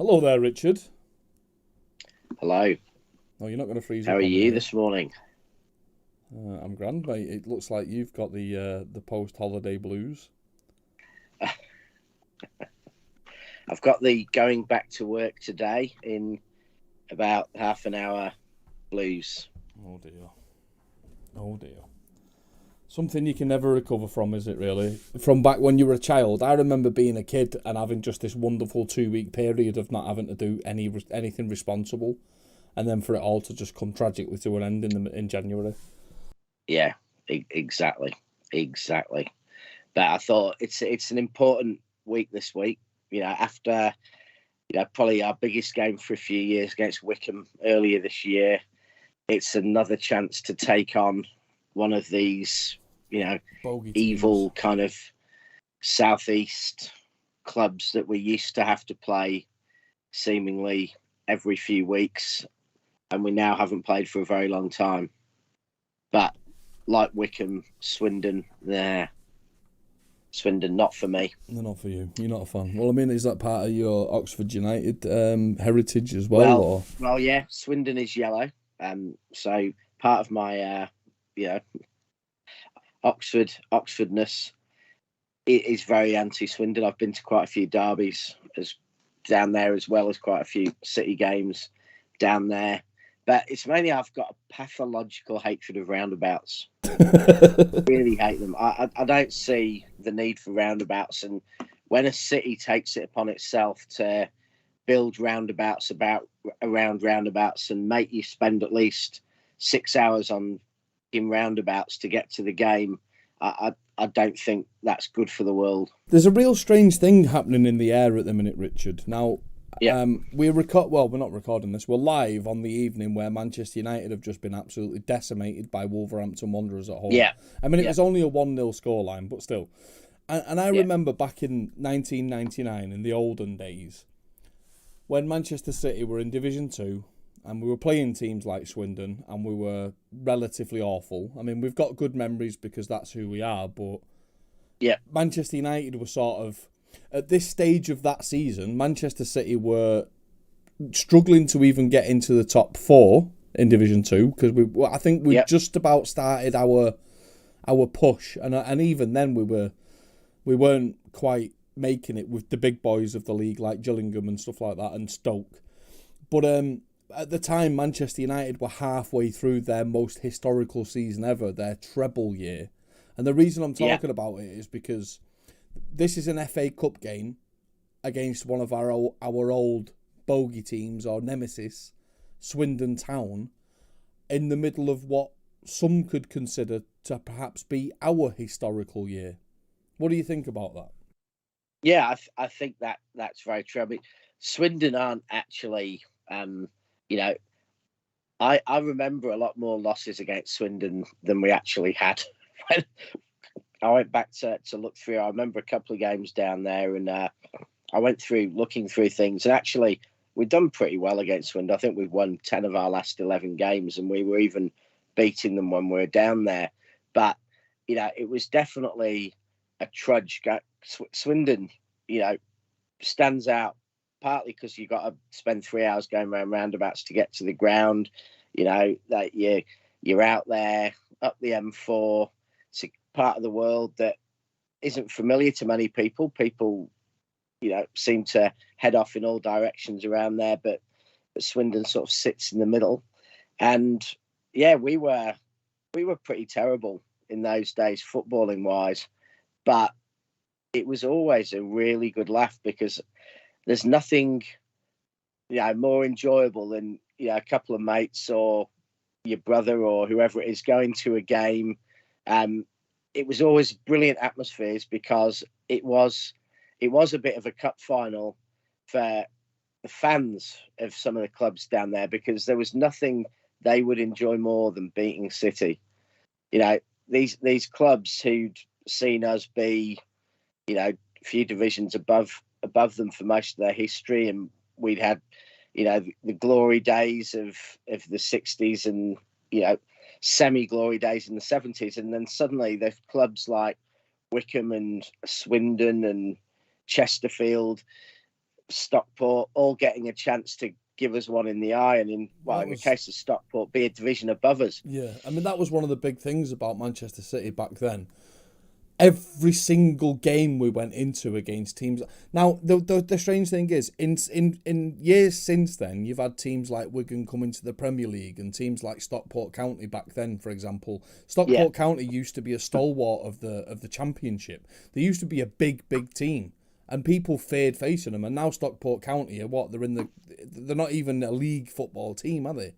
Hello there, Richard. Hello. No, you're not going to freeze How up are on me you here. this morning? I'm grand, mate. It looks like you've got the post-holiday blues. I've got the going back to work today in about half an hour blues. Oh dear. Oh dear. Something you can never recover from, is it really? From back when you were a child, I remember being a kid and having just this wonderful 2 week period of not having to do anything responsible, and then for it all to just come tragically to an end in January. Yeah, exactly, exactly. But I thought it's an important week this week. After probably our biggest game for a few years against Wickham earlier this year, it's another chance to take on one of these, Bogey teams. evil kind of southeast clubs that we used to have to play seemingly every few weeks, and we now haven't played for a very long time. But like Wickham, Swindon, Swindon, not for me. They're not for you. You're not a fan. Well, I mean, is that part of your Oxford United heritage as well, Well, or? well, yeah, Swindon is yellow, so part of my, you know, Oxfordness is very anti-Swindon. I've been to quite a few derbies as down there, as well as quite a few City games down there. But it's mainly I've got a pathological hatred of roundabouts. Really hate them. I don't see the need for roundabouts. And when a city takes it upon itself to build roundabouts around roundabouts and make you spend at least 6 hours on in roundabouts to get to the game, I don't think that's good for the world. There's a real strange thing happening in the air at the minute, Richard. Now, Yeah, we're not recording this. We're live on the evening where Manchester United have just been absolutely decimated by Wolverhampton Wanderers at home. yeah, I mean, it yeah, was only a 1-0 scoreline, but still. And I yeah, remember back in 1999, in the olden days, when Manchester City were in Division 2 and we were playing teams like Swindon and we were relatively awful. I mean, we've got good memories because that's who we are, but yeah, Manchester United were sort of at this stage of that season. Manchester City were struggling to even get into the top four in Division Two because I think we yeah, just about started our push, and even then we weren't quite making it with the big boys of the league like Gillingham and stuff like that and Stoke. But at the time, Manchester United were halfway through their most historical season ever, their treble year. And the reason I'm yeah, talking about it is because this is an FA Cup game against one of our old bogey teams or nemesis, Swindon Town, in the middle of what some could consider to perhaps be our historical year. What do you think about that? yeah. I think that's very true. I mean, Swindon aren't actually, you know, I remember a lot more losses against Swindon than we actually had. When I went back to look through, I remember a couple of games down there, and I went through looking through things, and actually we've done pretty well against Swindon. I think we've won 10 of our last 11 games, and we were even beating them when we were down there. But it was definitely a trudge. Swindon, you know, stands out partly because you got to spend 3 hours going around roundabouts to get to the ground. That you're out there up the M4. It's a part of the world that isn't familiar to many people. People, seem to head off in all directions around there, but Swindon sort of sits in the middle. And yeah, we were pretty terrible in those days, footballing wise, but it was always a really good laugh because there's nothing more enjoyable than a couple of mates or your brother or whoever it is going to a game. Um, it was always brilliant atmospheres because it was a bit of a cup final for the fans of some of the clubs down there because there was nothing they would enjoy more than beating City. You know, these clubs who'd seen us be, a few divisions above them for most of their history, and we'd had, the glory days of the 60s and semi glory days in the 70s, and then suddenly there's clubs like Wickham and Swindon and Chesterfield Stockport all getting a chance to give us one in the eye, and in the case of Stockport, be a division above us. Yeah, I mean, that was one of the big things about Manchester City back then. Every single game we went into against teams. Now, the strange thing is, in years since then, you've had teams like Wigan come into the Premier League, and teams like Stockport County back then, for example. Stockport County used to be a stalwart of the Championship. They used to be a big team, and people feared facing them. And now Stockport County are what? They're not even a league football team, are they?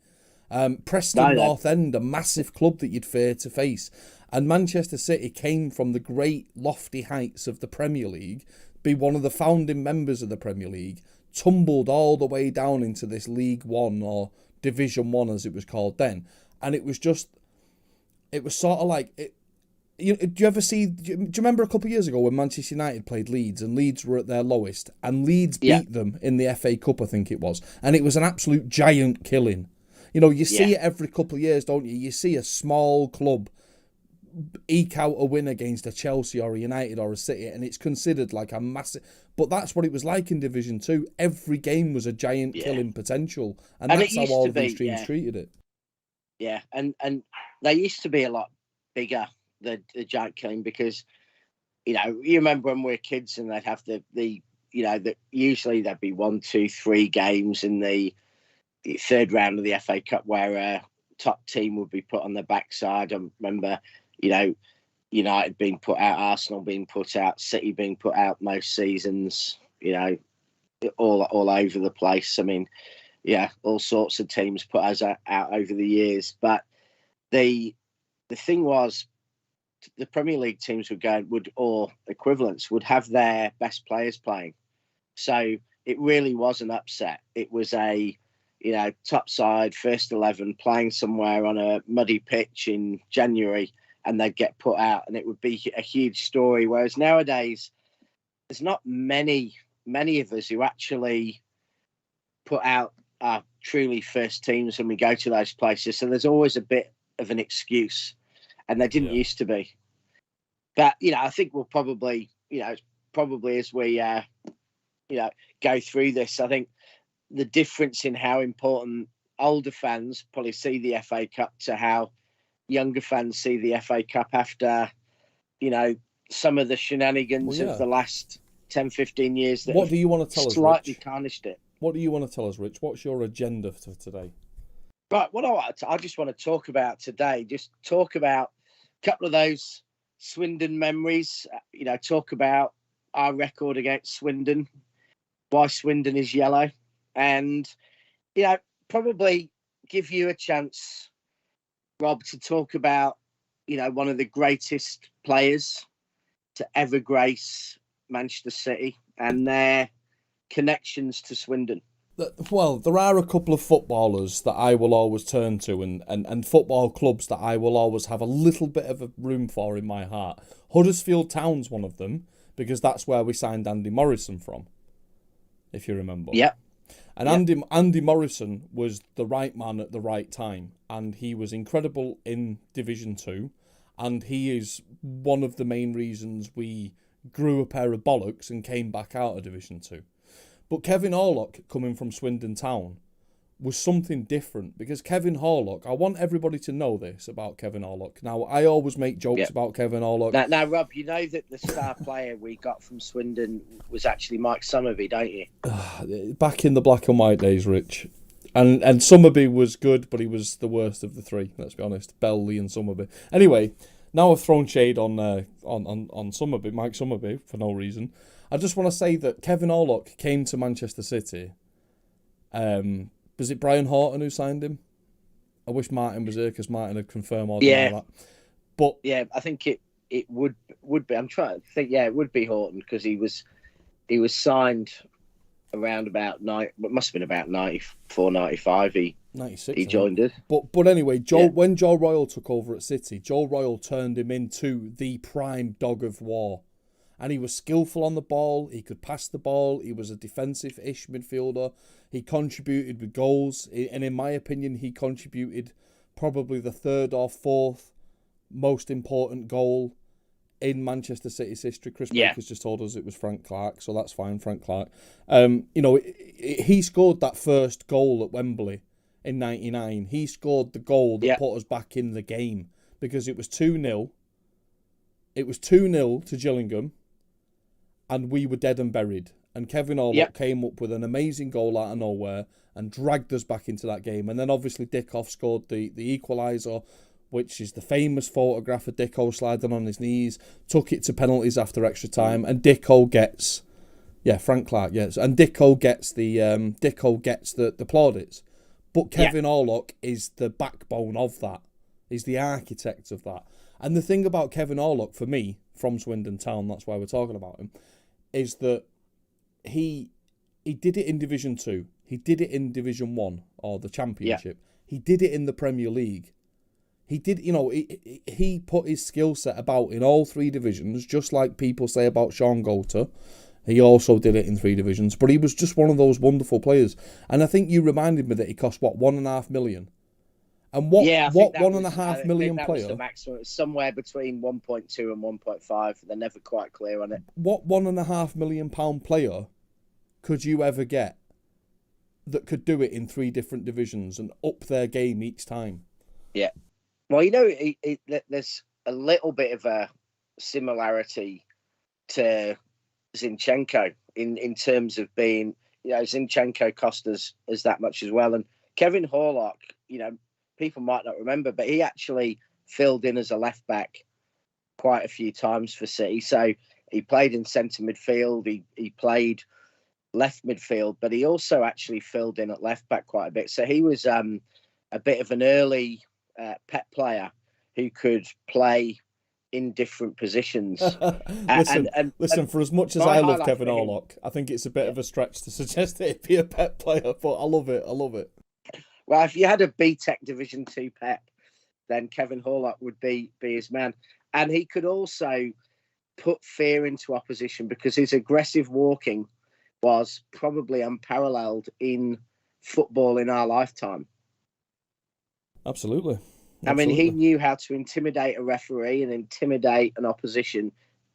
Preston North End, a massive club that you'd fear to face. And Manchester City came from the great lofty heights of the Premier League, be one of the founding members of the Premier League, tumbled all the way down into this League One, or Division One as it was called then. And it was sort of like... do you remember a couple of years ago when Manchester United played Leeds, and Leeds were at their lowest, and Leeds beat them in the FA Cup, I think it was. And it was an absolute giant killing. You see it every couple of years, don't you? You see a small club eke out a win against a Chelsea or a United or a City, and it's considered like a massive... But that's what it was like in Division 2. Every game was a giant killing potential, and that's how all these teams treated it. Yeah, and they used to be a lot bigger, the giant killing, because, you remember when we were kids and they'd have usually there'd be 1, 2, 3 games in the third round of the FA Cup where a top team would be put on the backside. I remember, United being put out, Arsenal being put out, City being put out most seasons, all over the place. I mean, all sorts of teams put us out over the years. But the thing was, the Premier League teams or equivalents would have their best players playing. So it really was an upset. It was a top side, first 11, playing somewhere on a muddy pitch in January, and they'd get put out, and it would be a huge story. Whereas nowadays, there's not many of us who actually put out our truly first teams when we go to those places. So there's always a bit of an excuse, and there didn't used to be. But, I think we'll probably, as we, go through this, I think the difference in how important older fans probably see the FA Cup to how younger fans see the FA Cup after, some of the shenanigans of the last 10, 15 years that what do you want to tell us, slightly Rich? tarnished it. What do you want to tell us, Rich? What's your agenda for today? Right, what I just want to talk about today, just talk about a couple of those Swindon memories, talk about our record against Swindon, why Swindon is yellow, and, probably give you a chance, Rob, to talk about, one of the greatest players to ever grace Manchester City and their connections to Swindon. Well, there are a couple of footballers that I will always turn to, and football clubs that I will always have a little bit of a room for in my heart. Huddersfield Town's one of them, because that's where we signed Andy Morrison from, if you remember. Yeah. And Andy Morrison was the right man at the right time, and he was incredible in Division 2, and he is one of the main reasons we grew a pair of bollocks and came back out of Division 2. But Kevin Horlock, coming from Swindon Town, was something different, because Kevin Horlock, I want everybody to know this about Kevin Horlock. Now, I always make jokes about Kevin Horlock. Now, Rob, you know that the star player we got from Swindon was actually Mike Summerby, don't you? Back in the black and white days, Rich. And Summerby was good, but he was the worst of the three, let's be honest. Lee and Summerby. Anyway, now I've thrown shade on Summerby, Mike Summerby, for no reason. I just want to say that Kevin Orlock came to Manchester City. Was it Brian Horton who signed him? I wish Martin was here, because Martin had confirmed all that. But I think it would be. I'm trying to think. Yeah, it would be Horton, because he was signed around about it must have been about 94, 95. 96. He joined it. But anyway, when Joe Royal took over at City, Joe Royal turned him into the prime dog of war. And he was skillful on the ball. He could pass the ball. He was a defensive-ish midfielder. He contributed with goals. And in my opinion, he contributed probably the third or fourth most important goal in Manchester City's history. Chris Yeah. Baker's just told us it was Frank Clark, so that's fine, Frank Clark. He scored that first goal at Wembley in 99. He scored the goal that put us back in the game because it was 2-0. It was 2-0 to Gillingham, and we were dead and buried. And Kevin Orlock came up with an amazing goal out of nowhere and dragged us back into that game. And then obviously Dickoff scored the equaliser, which is the famous photograph of Dicko sliding on his knees, took it to penalties after extra time, and Dicko gets, Frank Clark, yes, and Dicko gets the plaudits. But Kevin Orlock is the backbone of that. He's the architect of that. And the thing about Kevin Orlock, for me, from Swindon Town, that's why we're talking about him, is that he did it in Division 2. He did it in Division 1, or the Championship. He did it in the Premier League. He did, he put his skill set about in all 3 divisions, just like people say about Sean Golter. He also did it in 3 divisions, but he was just one of those wonderful players. And I think you reminded me that he cost, $1.5 million? And what $1.5 million player? Was the maximum. It was somewhere between 1.2 and 1.5. They're never quite clear on it. What £1.5 million player could you ever get that could do it in 3 different divisions and up their game each time? Yeah. Well, there's a little bit of a similarity to Zinchenko in terms of being, Zinchenko cost us that much as well. And Kevin Horlock, people might not remember, but he actually filled in as a left back quite a few times for City. So he played in centre midfield, he played left midfield, but he also actually filled in at left back quite a bit. So he was a bit of an early pet player who could play in different positions. Listen, for as much as I love Kevin Orlock, I think it's a bit of a stretch to suggest that he'd be a pet player, but I love it. Well, if you had a BTEC Division 2 pep, then Kevin Horlock would be his man. And he could also put fear into opposition because his aggressive walking was probably unparalleled in football in our lifetime. Absolutely. I mean, he knew how to intimidate a referee and intimidate an opposition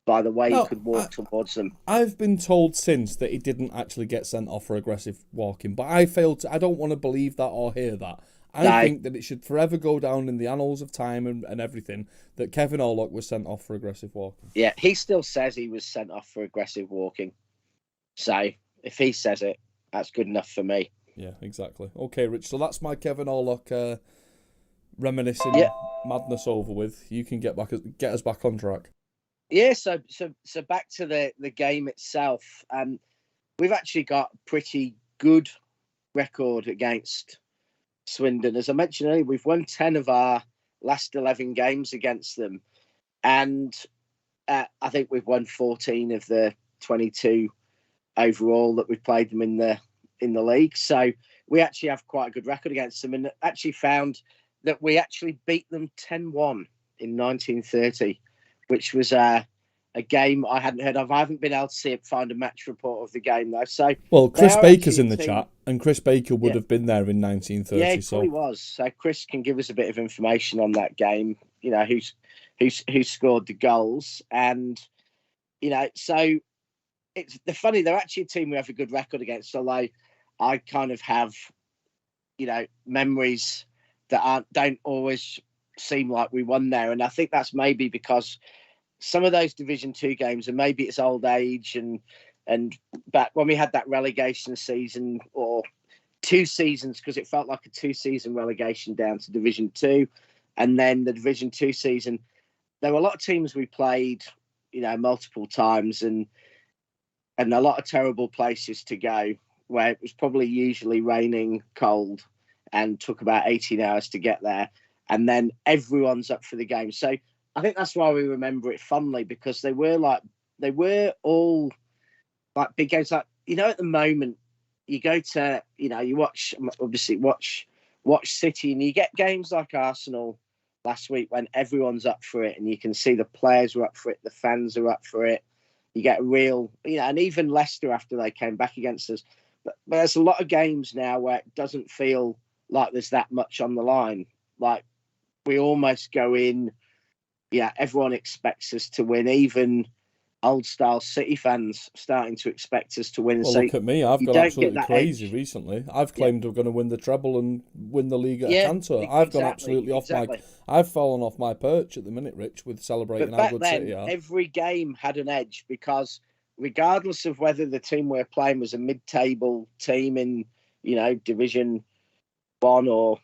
by the way he could walk towards them. I've been told since that he didn't actually get sent off for aggressive walking, but I don't want to believe that or hear that. I think that it should forever go down in the annals of time and everything that Kevin Orlock was sent off for aggressive walking. Yeah, he still says he was sent off for aggressive walking. So if he says it, that's good enough for me. Yeah, exactly. Okay, Rich, so that's my Kevin Orlock reminiscing madness over with. You can get us back on track. Yeah, so back to the game itself. We've actually got a pretty good record against Swindon. As I mentioned earlier, we've won 10 of our last 11 games against them. And I think we've won 14 of the 22 overall that we've played them in the league. So we actually have quite a good record against them, and actually found that we actually beat them 10-1 in 1930, which was a game I hadn't heard of. I haven't been able to find a match report of the game though. So Chris Baker's in the chat, and Chris Baker would have been there in 1930. Yeah, he probably was. So Chris can give us a bit of information on that game. Who scored the goals, and so they're funny. They're actually a team we have a good record against. Although I kind of have, memories that don't always seem like we won there, and I think that's maybe because some of those Division 2 games, and maybe it's old age, and back when we had that relegation season, or 2 seasons, because it felt like a 2-season relegation down to Division 2, and then the Division 2 season, there were a lot of teams we played, multiple times, and a lot of terrible places to go, where it was probably usually raining, cold, and took about 18 hours to get there. And then everyone's up for the game. So I think that's why we remember it fondly, because they were all like big games. Like, at the moment, you go to, you watch City, and you get games like Arsenal last week when everyone's up for it, and you can see the players are up for it, the fans are up for it. You get real, and even Leicester after they came back against us. But there's a lot of games now where it doesn't feel like there's that much on the line. Like, we almost go in yeah, everyone expects us to win, even old style City fans starting to expect us to win. Well, So look at me. I've you gone don't get absolutely that crazy edge. recently. I've Yeah, claimed we're going to win the treble and win the league at a yeah, canter. I've gone exactly, absolutely off my. exactly. I've fallen off my perch at the minute, Rich, with celebrating But how back good City then, are. every game had an edge because regardless of whether the team we're playing was a mid-table team in, Division 1 or,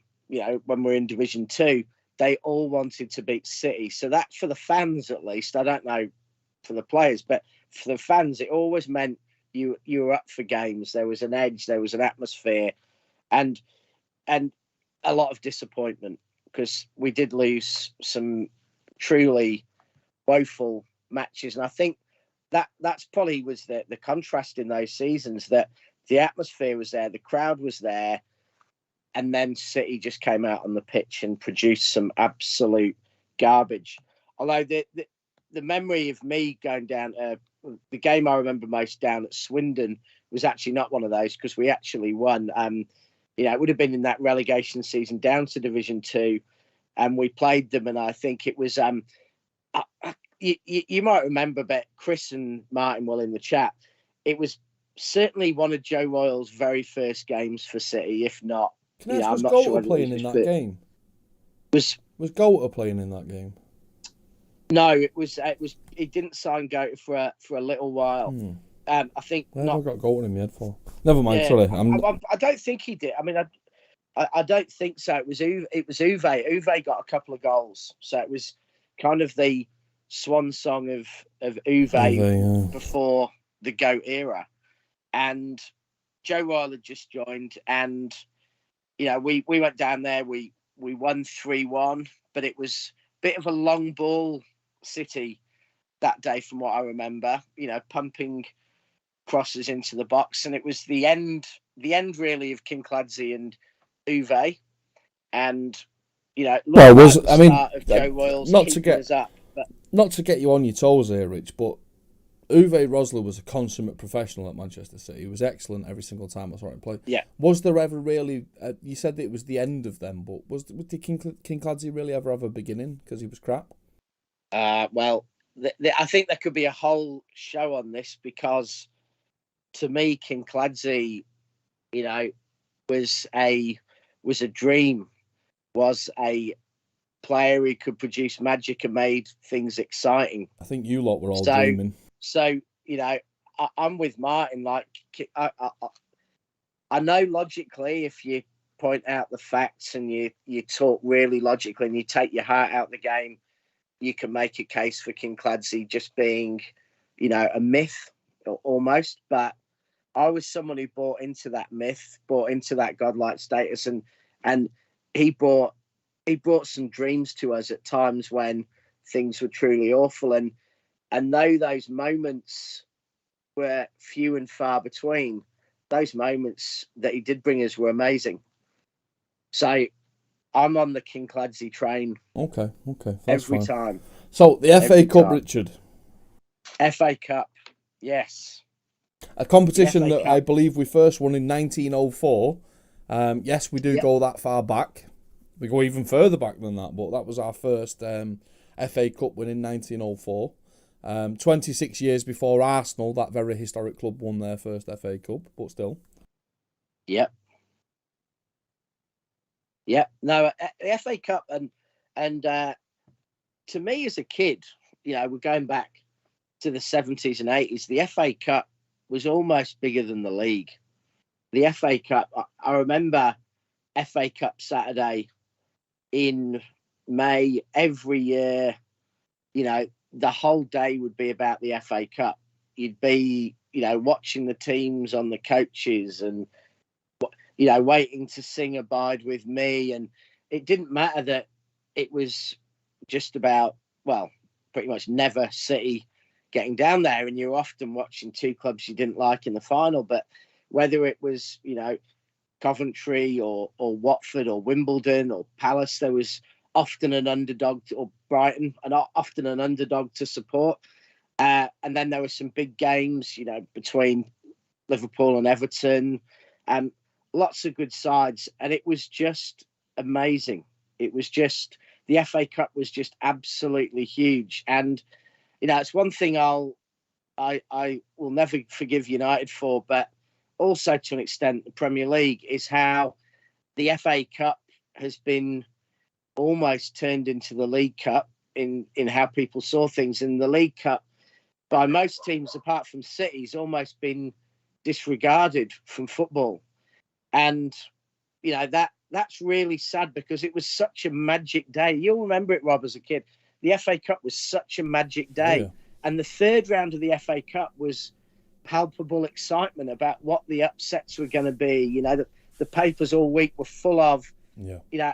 when we're in Division 2, they all wanted to beat City. So that, for the fans at least, I don't know for the players, but for the fans, it always meant you were up for games. There was an edge, there was an atmosphere, and and a lot of disappointment because we did lose some truly woeful matches. And I think that's probably was the contrast in those seasons, that the atmosphere was there, the crowd was there, and then City just came out on the pitch and produced some absolute garbage. Although the memory of me going down, the game I remember most down at Swindon was actually not one of those, because we actually won. It would have been in that relegation season down to Division 2, and we played them, and I think it was you might remember, but Chris and Martin will in the chat. It was certainly one of Joe Royal's very first games for City, if not. Can I ask, I'm was not sure Goater whether it was playing in his that first. game? Was Goater playing in that game? No, it was. He didn't sign Goater for a little while. I think Where not. have I got Goater in my head for? Never mind. Yeah, Sorry, I don't think he did. I mean, I don't think so. It was Uwe. Uwe got a couple of goals, so it was kind of the swan song of Uwe before the GOAT era. And Joe Royal had just joined, and we went down there. We won 3-1, but it was a bit of a long ball City that day, from what I remember. Pumping crosses into the box, and it was the end really of Kincladze and Uwe, and well, like the start of Joe Royal's not keeping to get us up. But not to get you on your toes here, Rich, but Uwe Rosler was a consummate professional at Manchester City. He was excellent every single time I saw him play. yeah, Was there ever really? You said that it was the end of them, but did Kincladze really ever have a beginning because he was crap? well, I think there could be a whole show on this, because to me, Kincladze, was a dream, was a player who could produce magic and made things exciting. I think you lot were all dreaming. So I'm with Martin. Like, I know logically, if you point out the facts and you talk really logically and you take your heart out of the game, you can make a case for Kincladze just being, a myth almost. But I was someone who bought into that myth, bought into that godlike status, and he brought some dreams to us at times when things were truly awful. And though those moments were few and far between, those moments that he did bring us were amazing. So I'm on the Kincladze train. Okay, that's every fine. time. So the FA Cup, Richard. FA Cup, yes. A competition that I believe we first won in 1904. Yes, we do go that far back. We go even further back than that, but that was our first FA Cup win in 1904. 26 years before Arsenal, that very historic club, won their first FA Cup, but still. Yep. No, the FA Cup, and to me as a kid, we're going back to the 70s and 80s, the FA Cup was almost bigger than the league. The FA Cup, I remember FA Cup Saturday in May every year, the whole day would be about the FA Cup. You'd be, watching the teams on the coaches and, waiting to sing Abide With Me. And it didn't matter that it was just about, well, pretty much never City getting down there, and you're often watching two clubs you didn't like in the final. But whether it was, Coventry or Watford or Wimbledon or Palace, there was often an underdog, or Brighton, and often an underdog to support. And then there were some big games, between Liverpool and Everton, and lots of good sides. And it was just amazing. It was just the FA Cup was just absolutely huge. And it's one thing I will never forgive United for, but also to an extent the Premier League, is how the FA Cup has been almost turned into the League Cup in how people saw things. And the League Cup, by most teams apart from City, has almost been disregarded from football. And that's really sad, because it was such a magic day. You'll remember it, Rob, as a kid. The FA Cup was such a magic day. Yeah. And the third round of the FA Cup was palpable excitement about what the upsets were going to be. The papers all week were full of,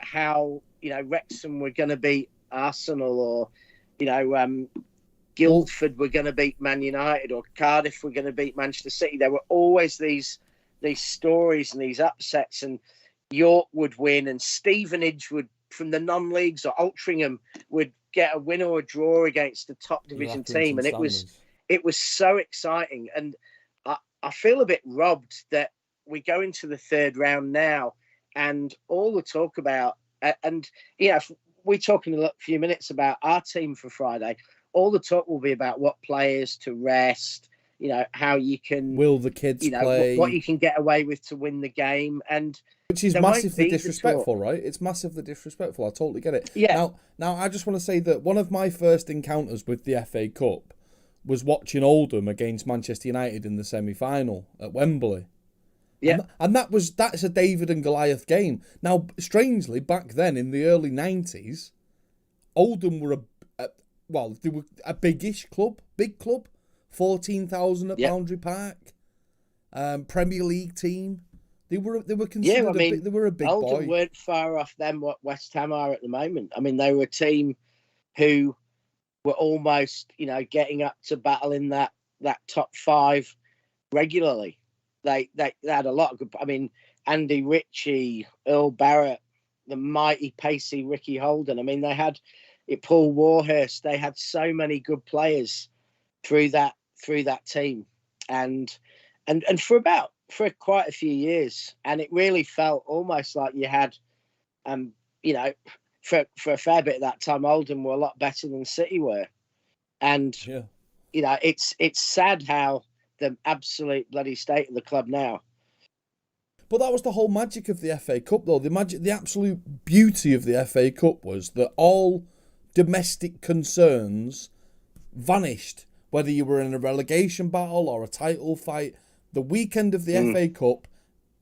how, Wrexham were going to beat Arsenal, or, Guildford were going to beat Man United, or Cardiff were going to beat Manchester City. There were always these stories and these upsets, and York would win, and Stevenage would, from the non-leagues, or Altrincham would get a win or a draw against a top division team, and it was so exciting. And I feel a bit robbed that we go into the third round now, and all the talk about, and we talk in a few minutes about our team for Friday. All the talk will be about what players to rest, how you can, will the kids play, what you can get away with to win the game, and which is massively disrespectful, right? It's massively disrespectful. I totally get it. Yeah. Now I just want to say that one of my first encounters with the FA Cup was watching Oldham against Manchester United in the semi-final at Wembley. Yeah. And that's a David and Goliath game. Now, strangely, back then in the early 90s, Oldham were they were a big club, 14,000 at Boundary Park, Premier League team. They were considered they were a big Oldham boy. Oldham weren't far off them what West Ham are at the moment. I mean, they were a team who were almost, getting up to battle in that top five regularly. They had a lot of good. I mean, Andy Ritchie, Earl Barrett, the mighty pacey Ricky Holden. I mean, they had Paul Warhurst. They had so many good players through that team, and for quite a few years. And it really felt almost like you had, for a fair bit of that time, Oldham were a lot better than City were. And, it's sad how the absolute bloody state of the club now. But that was the whole magic of the FA Cup, though. The absolute beauty of the FA Cup was that all domestic concerns vanished. Whether you were in a relegation battle or a title fight, the weekend of the FA Cup,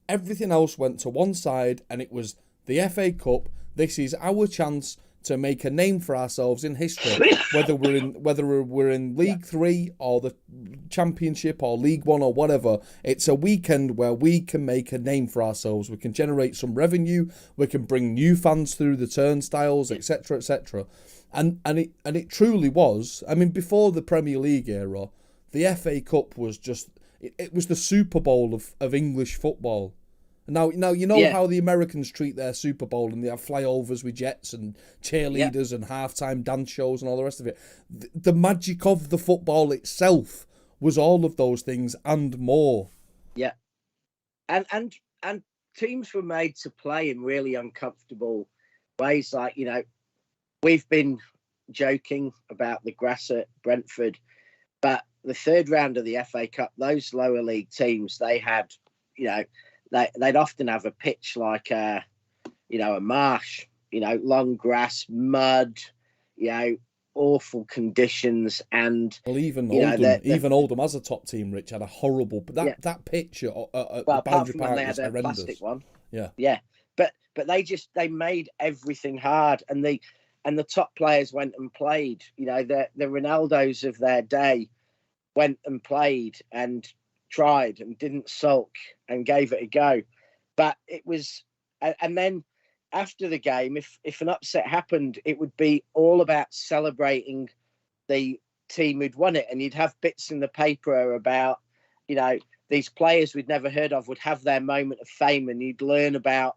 everything else went to one side, and it was the FA Cup. This is our chance to make a name for ourselves in history, whether we're in League 3 or the Championship or League 1 or whatever. It's a weekend where we can make a name for ourselves. We can generate some revenue. We can bring new fans through the turnstiles, etc., etc. And it truly was. I mean, before the Premier League era, the FA Cup was just it was the Super Bowl of English football. Now how the Americans treat their Super Bowl, and they have flyovers with jets and cheerleaders and halftime dance shows and all the rest of it. The magic of the football itself was all of those things and more. Yeah, and teams were made to play in really uncomfortable ways. Like, we've been joking about the grass at Brentford, but the third round of the FA Cup, those lower league teams, they had, they'd often have a pitch like a marsh, long grass, mud, awful conditions. And even Oldham as a top team, Rich, had a horrible. But that pitch at the Boundary Park was horrendous. Plastic one. Yeah. But they made everything hard, and the top players went and played. The Ronaldos of their day went and played and tried and didn't sulk and gave it a go. But it was, and then after the game, if an upset happened, it would be all about celebrating the team who'd won it, and you'd have bits in the paper about, these players we'd never heard of would have their moment of fame, and you'd learn about,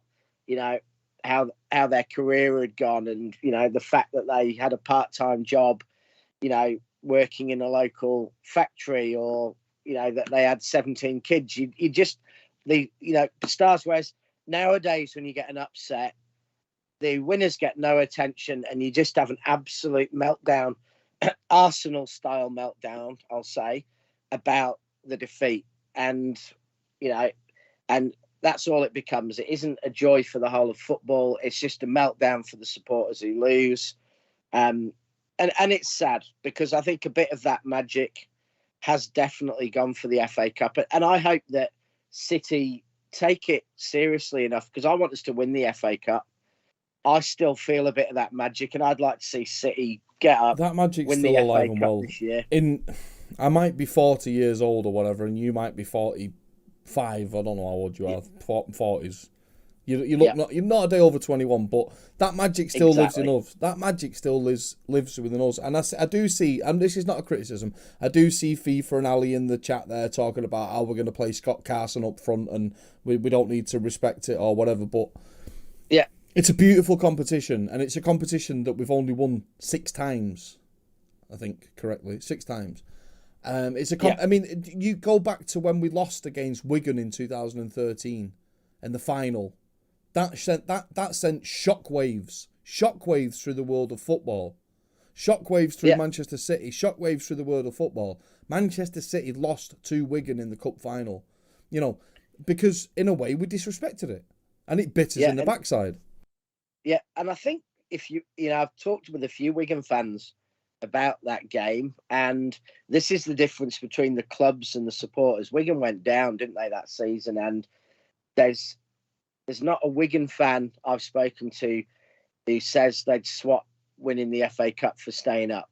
how their career had gone, and the fact that they had a part-time job, working in a local factory, or that they had 17 kids. You just the stars. Whereas nowadays, when you get an upset, the winners get no attention, and you just have an absolute meltdown, Arsenal-style meltdown, I'll say, about the defeat. And, and that's all it becomes. It isn't a joy for the whole of football. It's just a meltdown for the supporters who lose. And it's sad, because I think a bit of that magic has definitely gone for the FA Cup. And I hope that City take it seriously enough, because I want us to win the FA Cup. I still feel a bit of that magic, and I'd like to see City get up. That magic's win still the alive FA and Cup well. This year. I might be 40 years old or whatever, and you might be 45. I don't know how old you are. 40s. You look you're not a day over 21, but that magic still lives in us. That magic still lives within us. And I do see, and this is not a criticism, I do see FIFA and Ali in the chat there talking about how we're going to play Scott Carson up front, and we don't need to respect it or whatever. But yeah, it's a beautiful competition, and it's a competition that we've only won 6 times. I think correctly, 6 times. It's a I mean, you go back to when we lost against Wigan in 2013 in the final. That sent shockwaves through the world of football, shockwaves through Manchester City, shockwaves through the world of football. Manchester City lost to Wigan in the cup final, because in a way we disrespected it, and it bit us in the backside. Yeah, and I think if I've talked with a few Wigan fans about that game, and this is the difference between the clubs and the supporters. Wigan went down, didn't they, that season? And there's not a Wigan fan I've spoken to who says they'd swap winning the FA Cup for staying up.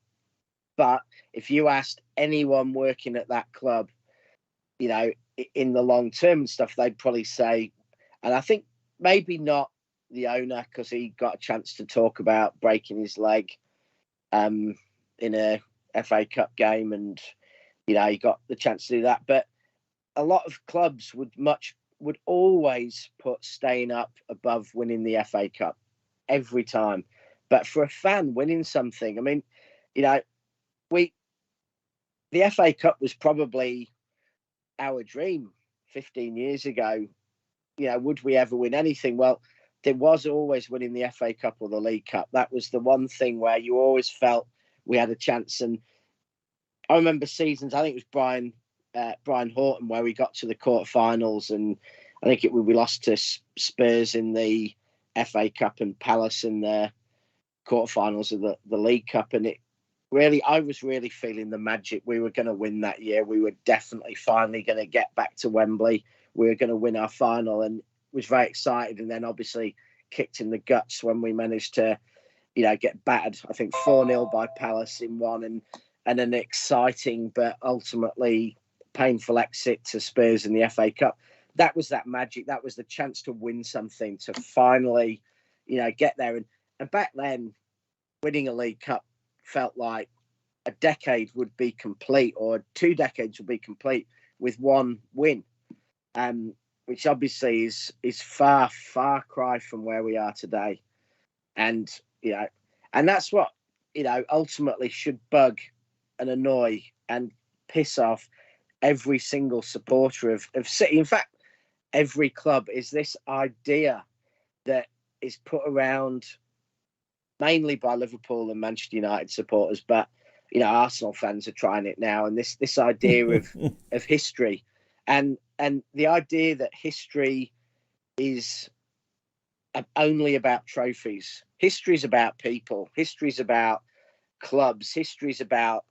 But if you asked anyone working at that club, in the long term and stuff, they'd probably say, and I think maybe not the owner, because he got a chance to talk about breaking his leg in a FA Cup game, and he got the chance to do that. But a lot of clubs would always put staying up above winning the FA Cup every time. But for a fan winning something, I mean, the FA Cup was probably our dream 15 years ago. Would we ever win anything? Well, there was always winning the FA Cup or the League Cup. That was the one thing where you always felt we had a chance. And I remember seasons, I think it was Brian Horton, where we got to the quarterfinals, and I think we lost to Spurs in the FA Cup and Palace in the quarterfinals of the League Cup. And I was really feeling the magic. We were going to win that year. We were definitely finally going to get back to Wembley. We were going to win our final, and was very excited. And then obviously kicked in the guts when we managed to, get battered, I think 4-0 by Palace in one, and an exciting but ultimately painful exit to Spurs in the FA Cup. That was that magic. That was the chance to win something, to finally, get there. And back then, winning a League Cup felt like a decade would be complete, or 2 decades would be complete with one win, which obviously is far, far cry from where we are today. And, and that's what, ultimately should bug and annoy and piss off every single supporter of City. In fact, every club, is this idea that is put around mainly by Liverpool and Manchester United supporters, but Arsenal fans are trying it now, and this idea of history, and the idea that history is only about trophies. History is about people. History is about clubs. History is about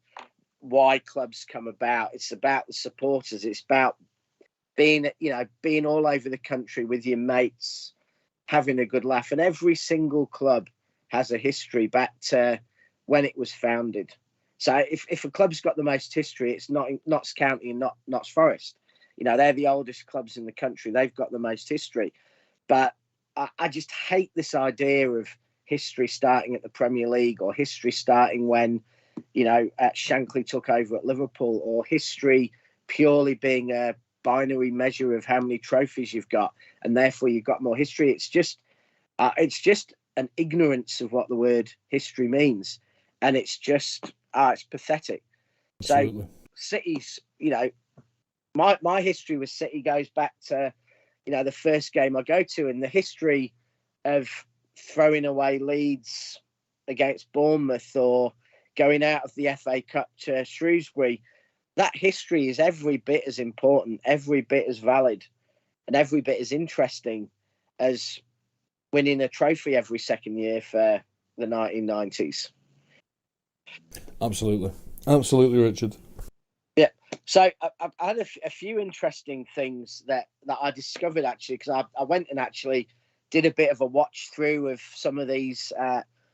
why clubs come about. It's about the supporters. It's about being all over the country with your mates, having a good laugh. And every single club has a history back to when it was founded. So if a club's got the most history, it's Notts County and Notts Forest. They're the oldest clubs in the country. They've got the most history. But I just hate this idea of history starting at the Premier League, or history starting when, Shankly took over at Liverpool, or history purely being a binary measure of how many trophies you've got, and therefore you've got more history. It's just an ignorance of what the word history means, and it's just it's pathetic. Absolutely. So City's, my history with City goes back to, the first game I go to, and the history of throwing away leads against Bournemouth or going out of the FA Cup to Shrewsbury, that history is every bit as important, every bit as valid, and every bit as interesting as winning a trophy every second year for the 1990s. Absolutely. Absolutely, Richard. Yeah. So I had a few interesting things that I discovered, actually, because I went and actually did a bit of a watch through of some of these,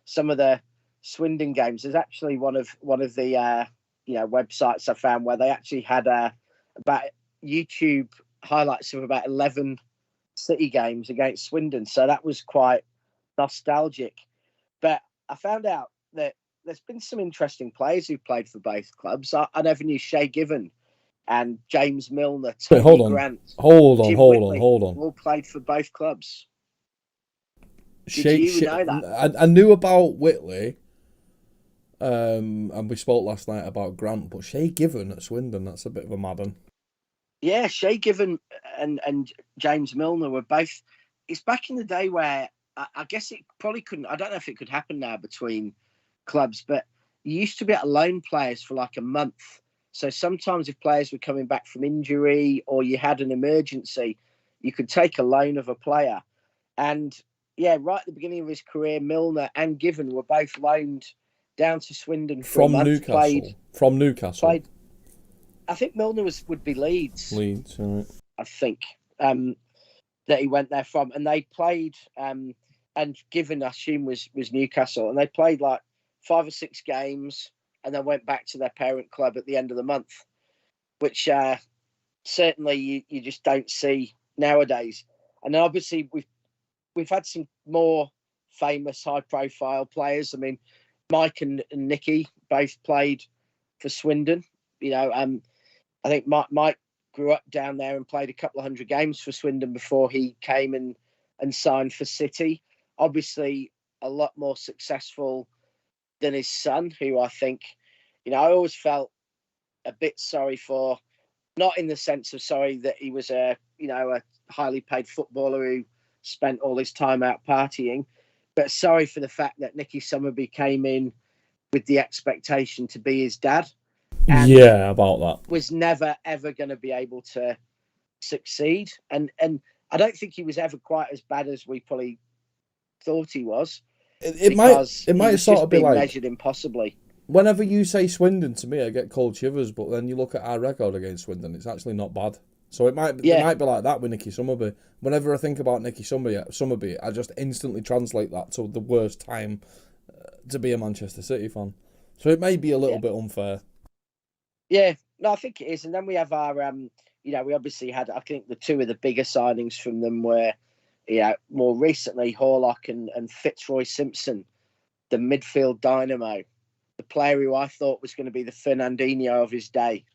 some of the Swindon games. There's actually one of the websites I found where they actually had about YouTube highlights of about 11 City games against Swindon. So that was quite nostalgic. But I found out that there's been some interesting players who played for both clubs. I never knew Shay Given and James Milner, Tony Grant, hold on, all played for both clubs. Did you know that? I knew about Whitley, and we spoke last night about Grant, but Shay Given at Swindon, that's a bit of a mad one. Yeah, Shay Given and James Milner were both. It's back in the day where I guess it probably couldn't. I don't know if it could happen now between clubs, but you used to be able to loan players for like a month. So sometimes if players were coming back from injury or you had an emergency, you could take a loan of a player. And yeah, right at the beginning of his career, Milner and Given were both loaned down to Swindon from Newcastle. I think Milner would be Leeds. Leeds, right. I think that he went there from, and they played. And Given, I assume, was Newcastle, and they played like 5 or 6 games, and then went back to their parent club at the end of the month, which certainly you just don't see nowadays. And then obviously we've had some more famous, high-profile players. I mean, Mike and Nicky both played for Swindon. I think Mike grew up down there and played a couple of 100 games for Swindon before he came and signed for City. Obviously, a lot more successful than his son, who I think, I always felt a bit sorry for, not in the sense of sorry that he was a highly paid footballer who spent all his time out partying, but sorry for the fact that Nicky Summerby came in with the expectation to be his dad. And about that. Was never, ever going to be able to succeed. And I don't think he was ever quite as bad as we probably thought he was. It might sort of be like measured impossibly. Whenever you say Swindon to me, I get cold shivers, but then you look at our record against Swindon, it's actually not bad. So it might be like that with Nicky Summerby. Whenever I think about Nicky Summerby, I just instantly translate that to the worst time to be a Manchester City fan. So it may be a little bit unfair. Yeah, no, I think it is. And then we have our, we obviously had, I think the two of the bigger signings from them were, more recently, Horlock and Fitzroy Simpson, the midfield dynamo, the player who I thought was going to be the Fernandinho of his day,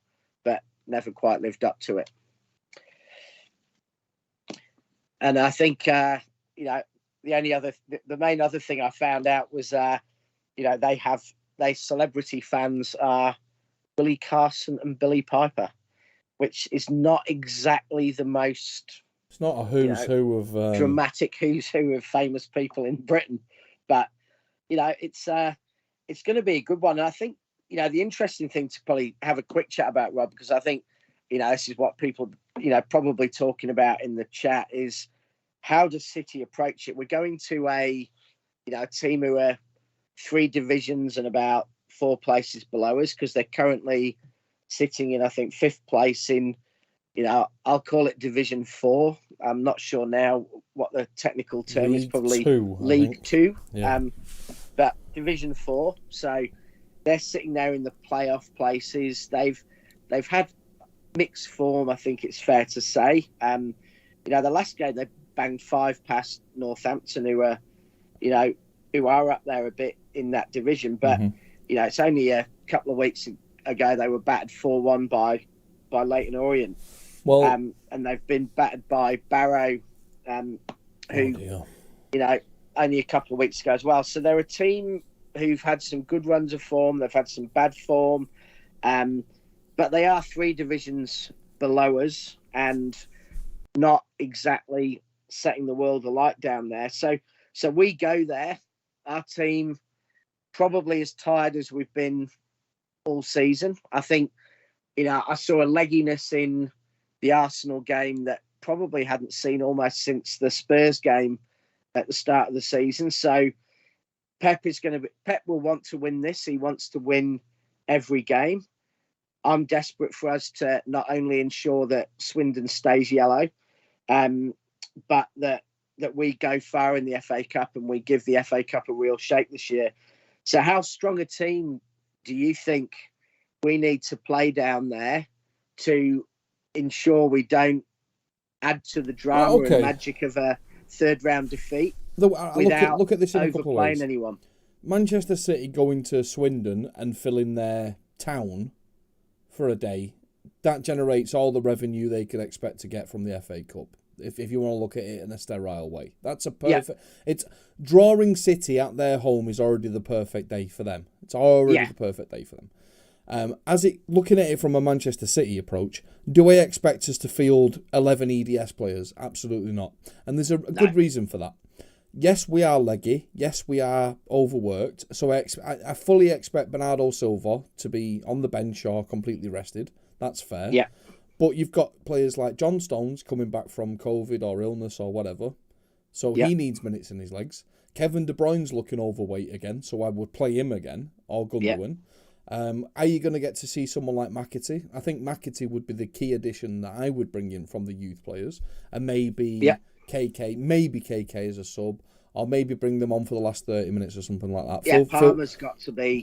but never quite lived up to it. And I think, the main other thing I found out was, they celebrity fans are Billy Carson and Billy Piper, which is not exactly the most... It's not a who's who of... dramatic who's who of famous people in Britain. But, it's going to be a good one. And I think, the interesting thing to probably have a quick chat about, Rob, because I think, this is what people, probably talking about in the chat is how does City approach it? We're going to a team who are 3 divisions and about 4 places below us, because they're currently sitting in, I think, 5th place in, I'll call it Division 4. I'm not sure now what the technical term is, probably League 2. Yeah. But Division 4. So they're sitting there in the playoff places. They've had mixed form, I think it's fair to say. The last game they banged 5 past Northampton, who are up there a bit in that division. But it's only a couple of weeks ago they were battered 4-1 by Leyton Orient. Well, and they've been battered by Barrow, who only a couple of weeks ago as well. So they're a team who've had some good runs of form. They've had some bad form, but they are 3 divisions below us and not exactly setting the world alight down there. So So we go there. Our team probably as tired as we've been all season. I think, I saw a legginess in the Arsenal game that probably hadn't seen almost since the Spurs game at the start of the season. So Pep will want to win this. He wants to win every game. I'm desperate for us to not only ensure that Swindon stays yellow, but that we go far in the FA Cup and we give the FA Cup a real shake this year. So how strong a team do you think we need to play down there to ensure we don't add to the drama and magic of a third round defeat without look at this in a couple of ways. Anyone? Manchester City going to Swindon and filling their town for a day, that generates all the revenue they could expect to get from the FA Cup. If you want to look at it in a sterile way, that's a perfect. Yeah. It's drawing City at their home is already the perfect day for them. It's already the perfect day for them. Looking at it from a Manchester City approach, do I expect us to field 11 EDS players? Absolutely not. And there's a good reason for that. Yes, we are leggy. Yes, we are overworked. So I fully expect Bernardo Silva to be on the bench or completely rested. That's fair. Yeah. But you've got players like John Stones coming back from COVID or illness or whatever. So he needs minutes in his legs. Kevin De Bruyne's looking overweight again, so I would play him again, or Gundogan. Are you going to get to see someone like McAtee? I think McAtee would be the key addition that I would bring in from the youth players. And maybe KK as a sub, or maybe bring them on for the last 30 minminutes or something like that. Yeah, Palmer's got to be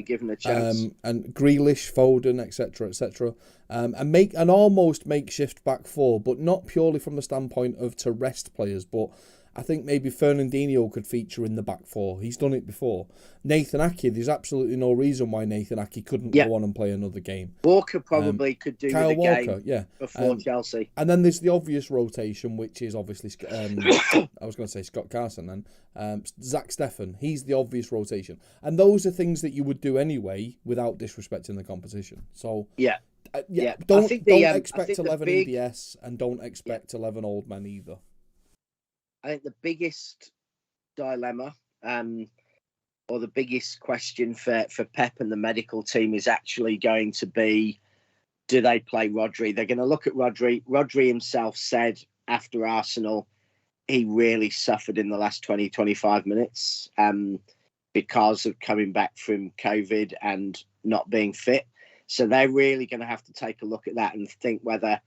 given a chance. And Grealish, Foden, etc., etc. And make an almost makeshift back four, but not purely from the standpoint of to rest players, but I think maybe Fernandinho could feature in the back four. He's done it before. Nathan Ake, there's absolutely no reason why Nathan Ake couldn't go on and play another game. Walker probably could do Kyle with a Walker, game before Chelsea. And then there's the obvious rotation, which is obviously, I was going to say Scott Carson then, Zach Steffen. He's the obvious rotation. And those are things that you would do anyway without disrespecting the competition. So don't expect 11 EDS and don't expect 11 old men either. I think the biggest dilemma or the biggest question for Pep and the medical team is actually going to be, do they play Rodri? They're going to look at Rodri. Rodri himself said after Arsenal, he really suffered in the last 20, 25 minutes because of coming back from COVID and not being fit. So they're really going to have to take a look at that and think whether,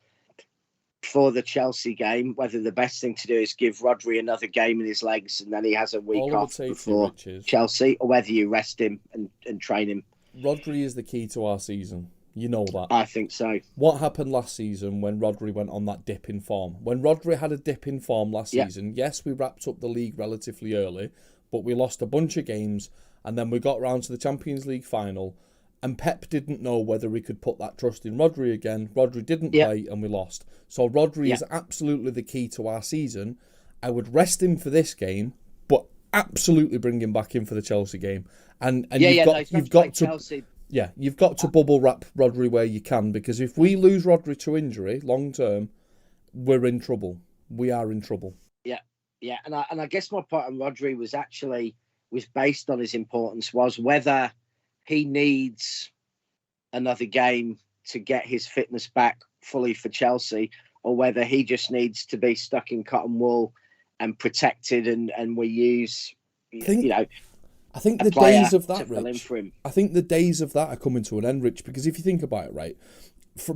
for the Chelsea game, whether the best thing to do is give Rodri another game in his legs and then he has a week off before Chelsea, or whether you rest him and train him. Rodri is the key to our season. You know that. I think so. What happened last season when Rodri went on that dip in form? When Rodri had a dip in form last season, yes, we wrapped up the league relatively early, but we lost a bunch of games and then we got round to the Champions League final. And Pep didn't know whether he could put that trust in Rodri again. Rodri didn't play and we lost. So Rodri is absolutely the key to our season. I would rest him for this game, but absolutely bring him back in for the Chelsea game. And you've got to bubble wrap Rodri where you can, because if we lose Rodri to injury long term, we're in trouble. We are in trouble. Yeah. And I guess my point on Rodri was based on his importance, was whether he needs another game to get his fitness back fully for Chelsea, or whether he just needs to be stuck in cotton wool and protected, and we use, I think the days of that, Rich, I think the days of that are coming to an end, Rich, because if you think about it, right,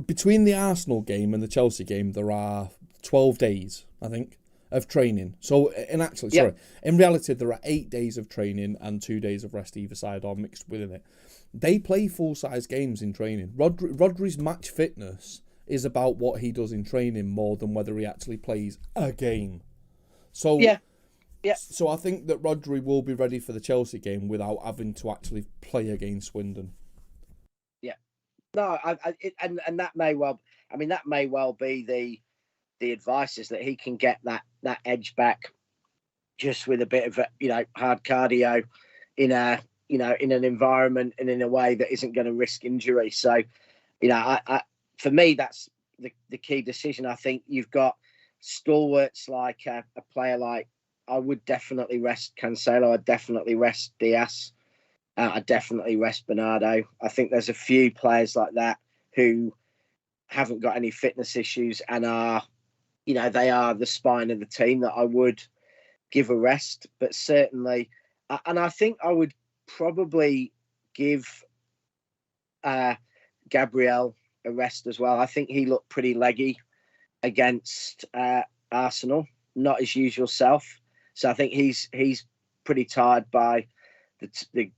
between the Arsenal game and the Chelsea game, there are 12 days, I think, of training. So in reality, there are 8 days of training and 2 days of rest either side, or mixed within it. They play full-size games in training. Rodri's match fitness is about what he does in training more than whether he actually plays a game. So so I think that Rodri will be ready for the Chelsea game without having to actually play against Swindon. Yeah. No, and that may well, that may well be the advice, is that he can get that edge back just with a bit of hard cardio in an environment and in a way that isn't going to risk injury. So for me, that's the key decision. I think you've got stalwarts like a player like I would definitely rest Cancelo. I'd definitely rest Diaz. I'd definitely rest Bernardo. I think there's a few players like that who haven't got any fitness issues and are, they are the spine of the team that I would give a rest. But certainly, and I think I would probably give Gabriel a rest as well. I think he looked pretty leggy against Arsenal, not his usual self. So I think he's pretty tired by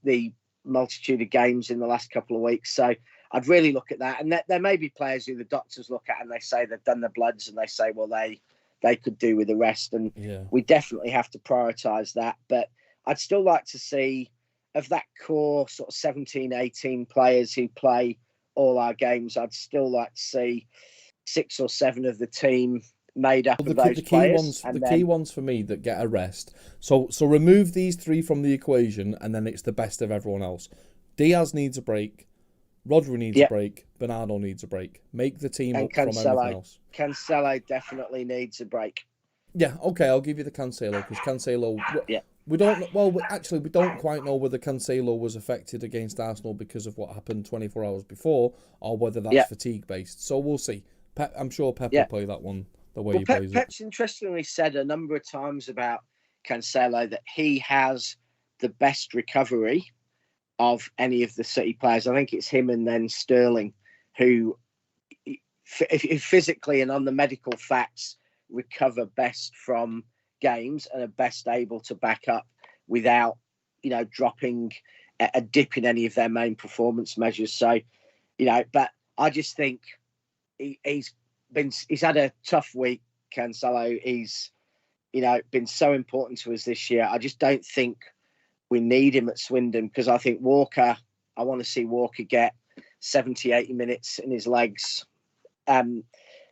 the multitude of games in the last couple of weeks. So I'd really look at that. And there may be players who the doctors look at and they say they've done the bloods and they say, well, they could do with the rest. And we definitely have to prioritise that. But I'd still like to see, of that core sort of 17, 18 players who play all our games, I'd still like to see 6 or 7 of the team made up of those players. The key ones for me that get a rest. So remove these 3 from the equation, and then it's the best of everyone else. Diaz needs a break. Rodri needs a break. Bernardo needs a break. Make the team up from everything else. Cancelo definitely needs a break. Yeah, okay, I'll give you the Cancelo, because Cancelo... We don't... Well, actually, we don't quite know whether Cancelo was affected against Arsenal because of what happened 24 hours before, or whether that's fatigue-based. So we'll see. I'm sure Pep will play that one the way he plays Pep's interestingly said a number of times about Cancelo that he has the best recovery of any of the City players. I think it's him and then Sterling who physically and on the medical facts recover best from games and are best able to back up without, dropping a dip in any of their main performance measures. So, but I just think he's had a tough week, Cancelo. He's, been so important to us this year. I just don't think we need him at Swindon, because I think I want to see Walker get 70, 80 minutes in his legs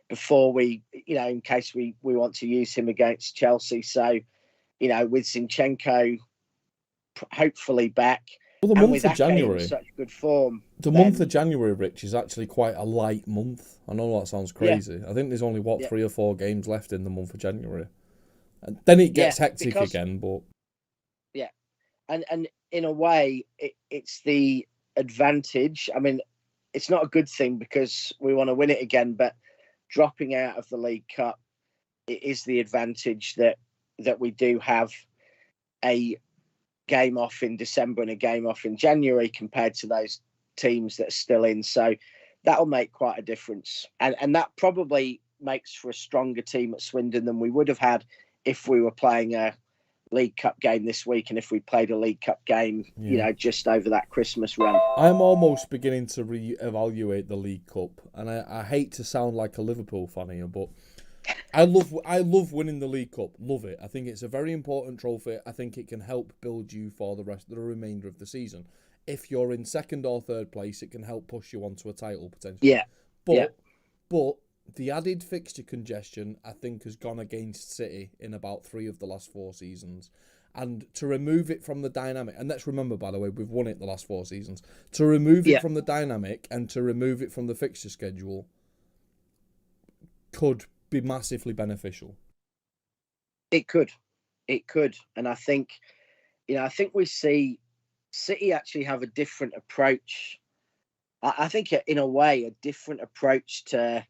before we, in case we want to use him against Chelsea. So, with Zinchenko hopefully back, well, the month of January, in such good form. Month of January, Rich, is actually quite a light month. I know that sounds crazy. I think there's only 3 or 4 games left in the month of January, and then it gets hectic again. But and in a way, it's the advantage. I mean, it's not a good thing because we want to win it again, but dropping out of the League Cup, it is the advantage that we do have a game off in December and a game off in January compared to those teams that are still in. So that'll make quite a difference. And that probably makes for a stronger team at Swindon than we would have had if we were playing a League Cup game this week and if we played a League Cup game, just over that Christmas run. I'm almost beginning to re-evaluate the League Cup, and I hate to sound like a Liverpool fan here, but I love winning the League Cup. Love it. I think it's a very important trophy. I think it can help build you for the remainder of the season. If you're in 2nd or 3rd place, it can help push you onto a title potentially. But the added fixture congestion, I think, has gone against City in about 3 of the last 4 seasons. And to remove it from the dynamic, and let's remember, by the way, we've won it the last 4 seasons. To remove it from the dynamic and to remove it from the fixture schedule could be massively beneficial. It could. And I think, we see City actually have a different approach. I think, in a way, a different approach to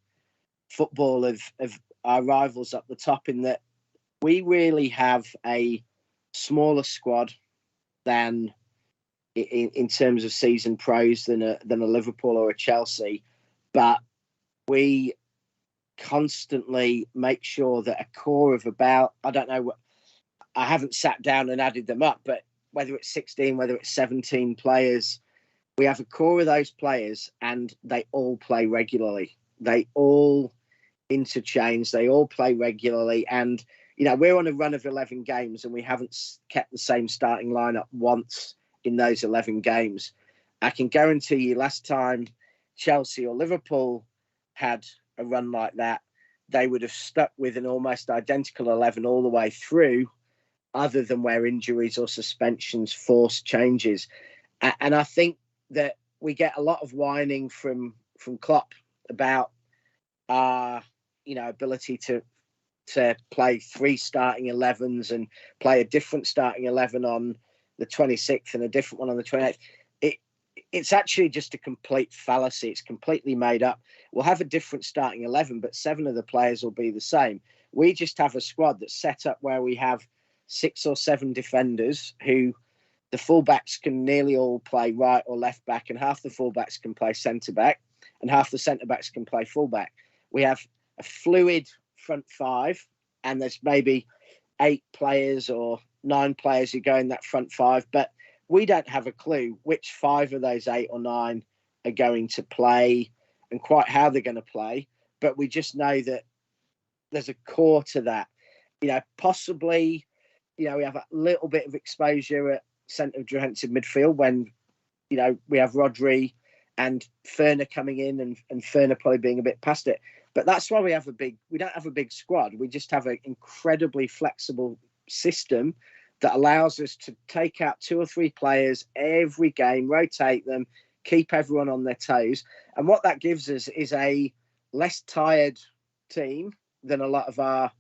football of our rivals up the top, in that we really have a smaller squad than in terms of season pros than a Liverpool or a Chelsea, but we constantly make sure that a core of about, I don't know, I haven't sat down and added them up, but whether it's 16, whether it's 17 players, we have a core of those players and they all play regularly. They all interchange, they all play regularly. And, we're on a run of 11 games and we haven't kept the same starting lineup once in those 11 games. I can guarantee you last time Chelsea or Liverpool had a run like that, they would have stuck with an almost identical 11 all the way through, other than where injuries or suspensions forced changes. And I think that we get a lot of whining from Klopp about our, ability to to play 3 starting 11s and play a different starting 11 on the 26th and a different one on the 28th. It's actually just a complete fallacy. It's completely made up. We'll have a different starting 11, but 7 of the players will be the same. We just have a squad that's set up where we have 6 or 7 defenders who the fullbacks can nearly all play right or left back, and half the fullbacks can play centre back, and half the centre backs can play fullback. We have a fluid front 5, and there's maybe 8 players or 9 players who go in that front 5, but we don't have a clue which 5 of those 8 or 9 are going to play and quite how they're going to play. But we just know that there's a core to that. Possibly, we have a little bit of exposure at centre of defensive midfield when, we have Rodri and Ferner coming in and Ferner probably being a bit past it. But that's why we don't have a big squad. We just have an incredibly flexible system that allows us to take out 2 or 3 players every game, rotate them, keep everyone on their toes. And what that gives us is a less tired team than a lot of our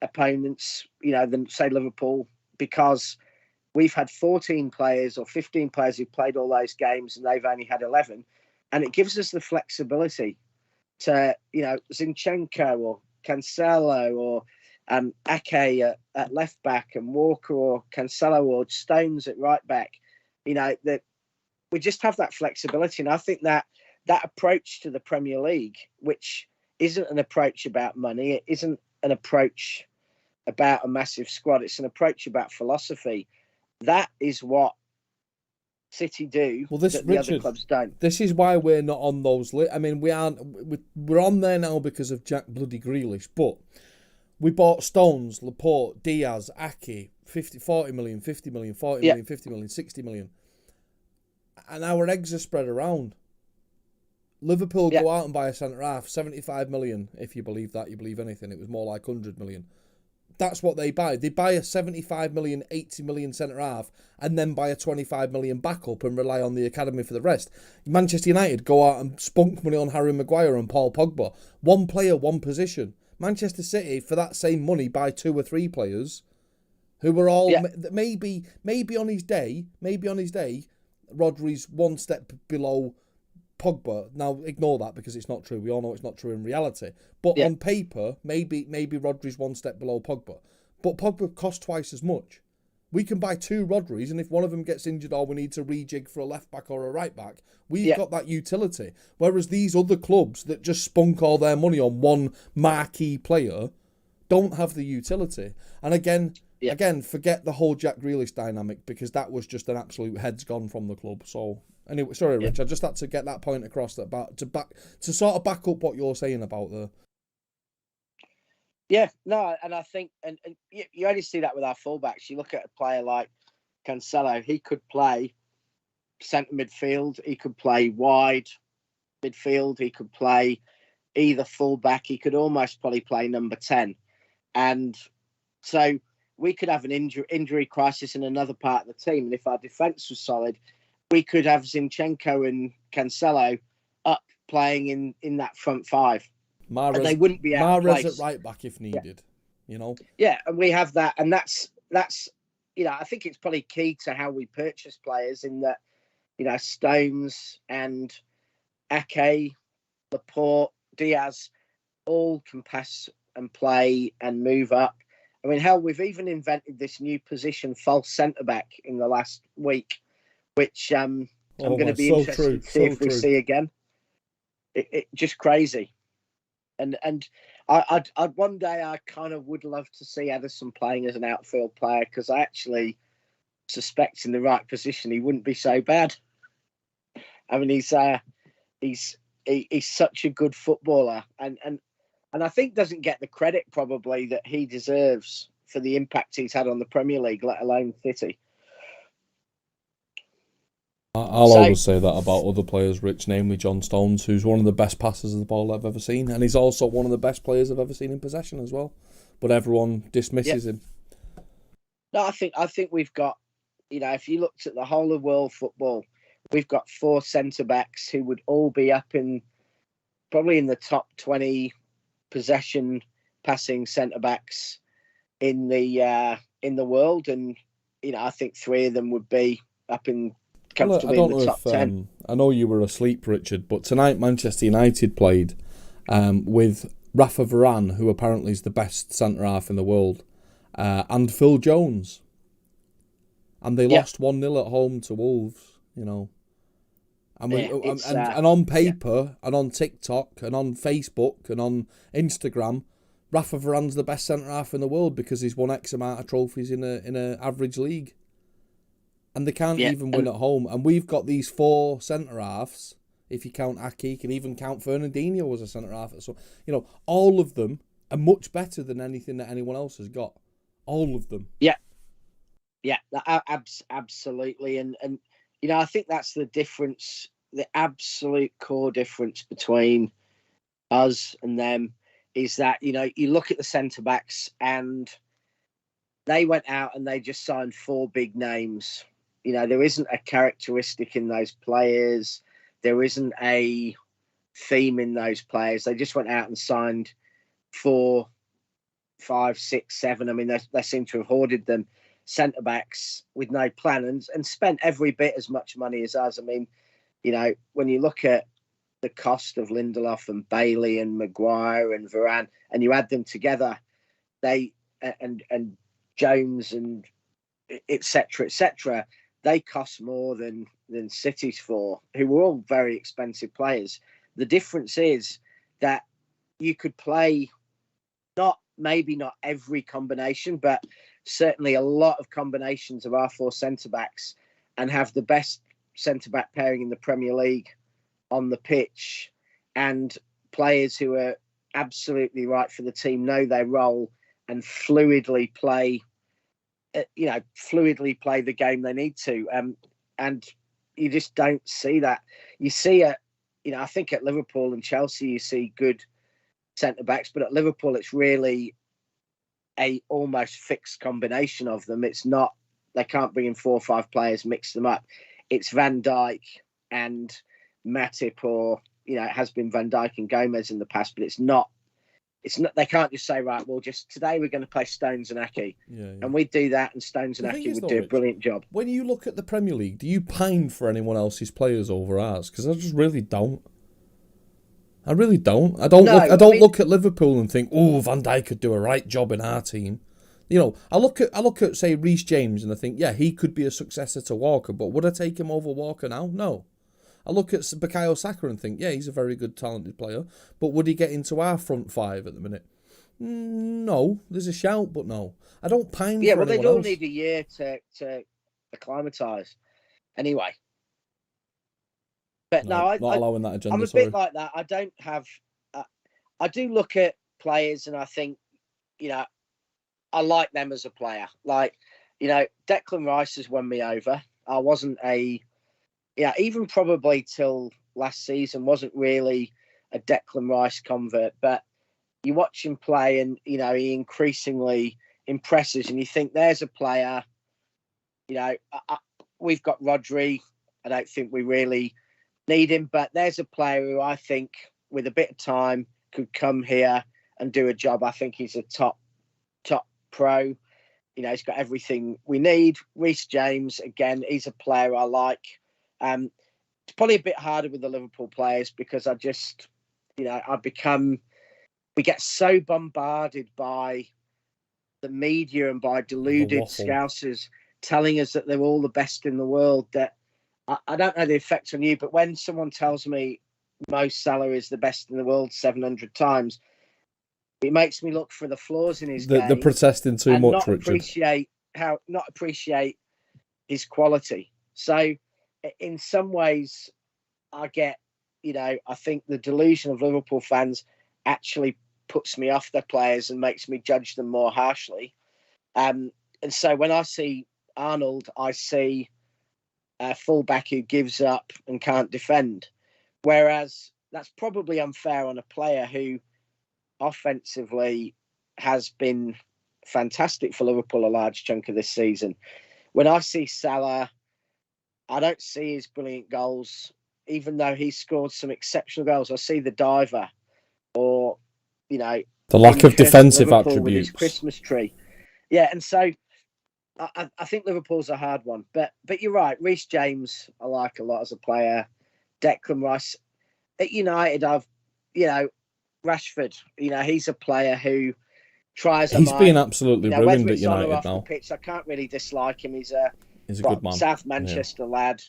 opponents, than say Liverpool, because we've had 14 players or 15 players who've played all those games and they've only had 11. And it gives us the flexibility to, Zinchenko or Cancelo or Ake at left back and Walker or Cancelo or Stones at right back, that we just have that flexibility. And I think that approach to the Premier League, which isn't an approach about money, it isn't an approach about a massive squad, it's an approach about philosophy. That is what City do. Well, that the other clubs don't. This is why we're not on those lists. I mean, we're on there now because of Jack bloody Grealish, but we bought Stones, Laporte, Diaz, Ake, 40 million, 50 million, 40 million, 50 million, 60 million. And our eggs are spread around. Liverpool go out and buy a centre-half, 75 million, if you believe that, you believe anything. It was more like 100 million. That's what they buy. They buy a 75 million, 80 million centre-half and then buy a 25 million backup and rely on the academy for the rest. Manchester United go out and spunk money on Harry Maguire and Paul Pogba. One player, one position. Manchester City, for that same money, buy 2 or 3 players who were all maybe on his day, Rodri's one step below Pogba. Now, ignore that because it's not true. We all know it's not true in reality. But on paper, maybe Rodri's one step below Pogba. But Pogba costs twice as much. We can buy 2 Rodris, and if one of them gets injured or we need to rejig for a left back or a right back, we've got that utility. Whereas these other clubs that just spunk all their money on one marquee player don't have the utility. And again, forget the whole Jack Grealish dynamic because that was just an absolute heads gone from the club. So anyway, sorry, Rich, I just had to get that point across to sort of back up what you're saying about the. Yeah, no, and I think, and you only see that with our fullbacks. You look at a player like Cancelo, he could play centre midfield, he could play wide midfield, he could play either fullback, he could almost probably play number 10. And so we could have an injury crisis in another part of the team. And if our defence was solid, we could have Zinchenko and Cancelo up playing in that front 5. And they wouldn't be out of place. Mahrez at right back if needed, Yeah, and we have that, and that's I think it's probably key to how we purchase players in that, Stones and Ake, Laporte, Diaz, all can pass and play and move up. I mean, hell, we've even invented this new position, false centre back, in the last week, which I'm going to be interested to see if we see again. It just crazy. And I'd one day I kind of would love to see Ederson playing as an outfield player because I actually suspect in the right position he wouldn't be so bad. I mean, he's such a good footballer and I think doesn't get the credit probably that he deserves for the impact he's had on the Premier League, let alone City. I'll always say that about other players, Rich, namely John Stones, who's one of the best passers of the ball I've ever seen, and he's also one of the best players I've ever seen in possession as well. But everyone dismisses him. No, I think we've got, if you looked at the whole of world football, we've got 4 centre backs who would all be up in probably in the top 20 possession passing centre backs in the world, and I think 3 of them would be up in comfortably in the top 10. I know you were asleep, Richard, but tonight Manchester United played with Rafa Varane, who apparently is the best centre half in the world, and Phil Jones, and they lost 1-0 at home to Wolves. And and on paper and on TikTok and on Facebook and on Instagram, Rafa Varane's the best centre half in the world because he's won X amount of trophies in a average league, and they can't even win at home. And we've got these 4 centre halves. If you count Aki, you can even count Fernandinho as a centre half. So all of them are much better than anything that anyone else has got. All of them. Absolutely. And I think that's the difference, the absolute core difference between us and them is that, you look at the centre-backs and they went out and they just signed 4 big names. There isn't a characteristic in those players. There isn't a theme in those players. They just went out and signed 4, 5, 6, 7. I mean, they seem to have hoarded them. Centre-backs with no plan and spent every bit as much money as us. I mean, when you look at the cost of Lindelof and Bailey and Maguire and Varane, and you add them together, they and Jones and etc., they cost more than City's 4, who were all very expensive players. The difference is that you could play maybe not every combination, but certainly a lot of combinations of our 4 centre-backs and have the best centre-back pairing in the Premier League on the pitch, and players who are absolutely right for the team, know their role and fluidly play the game they need to. And you just don't see that. You see I think at Liverpool and Chelsea, you see good centre-backs, but at Liverpool, it's really a almost fixed combination of them. It's not, they can't bring in 4 or 5 players, mix them up. It's Van Dijk and Matip, or it has been Van Dijk and Gomez in the past, but it's not. They can't just say, right, well, just today we're going to play Stones and Aki, and we'd do that, and Stones and Aki would do a brilliant job. When you look at the Premier League, do you pine for anyone else's players over ours? Because I just really don't. I really don't. I don't look at Liverpool and think, oh, Van Dijk could do a right job in our team. I look at say Reece James and I think, yeah, he could be a successor to Walker, but would I take him over Walker now? No. I look at Bukayo Saka and think, yeah, he's a very good, talented player, but would he get into our front 5 at the minute? No. There's a shout, but no. I don't pine for anyone else. Yeah, well, they'd all need a year to acclimatise anyway. But not allowing that agenda. I'm a bit like that. I don't have. I do look at players and I think, I like them as a player. Like, Declan Rice has won me over. I wasn't even probably till last season, wasn't really a Declan Rice convert. But you watch him play and, he increasingly impresses and you think there's a player, we've got Rodri. I don't think we really need him, but there's a player who I think with a bit of time could come here and do a job. I think he's a top pro. He's got everything we need. Reece James, again, he's a player I like. It's probably a bit harder with the Liverpool players because I just, we get so bombarded by the media and by deluded scousers telling us that they're all the best in the world that I don't know the effect on you, but when someone tells me Mo Salah is the best in the world 700 times, it makes me look for the flaws in his game. They're protesting too much, Richard. Not appreciate his quality. So, in some ways, I get, I think the delusion of Liverpool fans actually puts me off their players and makes me judge them more harshly. And so when I see Arnold, I see a fullback who gives up and can't defend. Whereas that's probably unfair on a player who offensively has been fantastic for Liverpool a large chunk of this season. When I see Salah, I don't see his brilliant goals, even though he scored some exceptional goals. I see the diver or, The lack of defensive Liverpool attributes. with his Christmas tree. Yeah, and so I think Liverpool's a hard one. But you're right. Reece James, I like a lot as a player. Declan Rice. At United, Rashford, he's a player who tries. He's been absolutely ruined whether at it's on or United off now. the pitch, I can't really dislike him. He's a good man. South Manchester lad.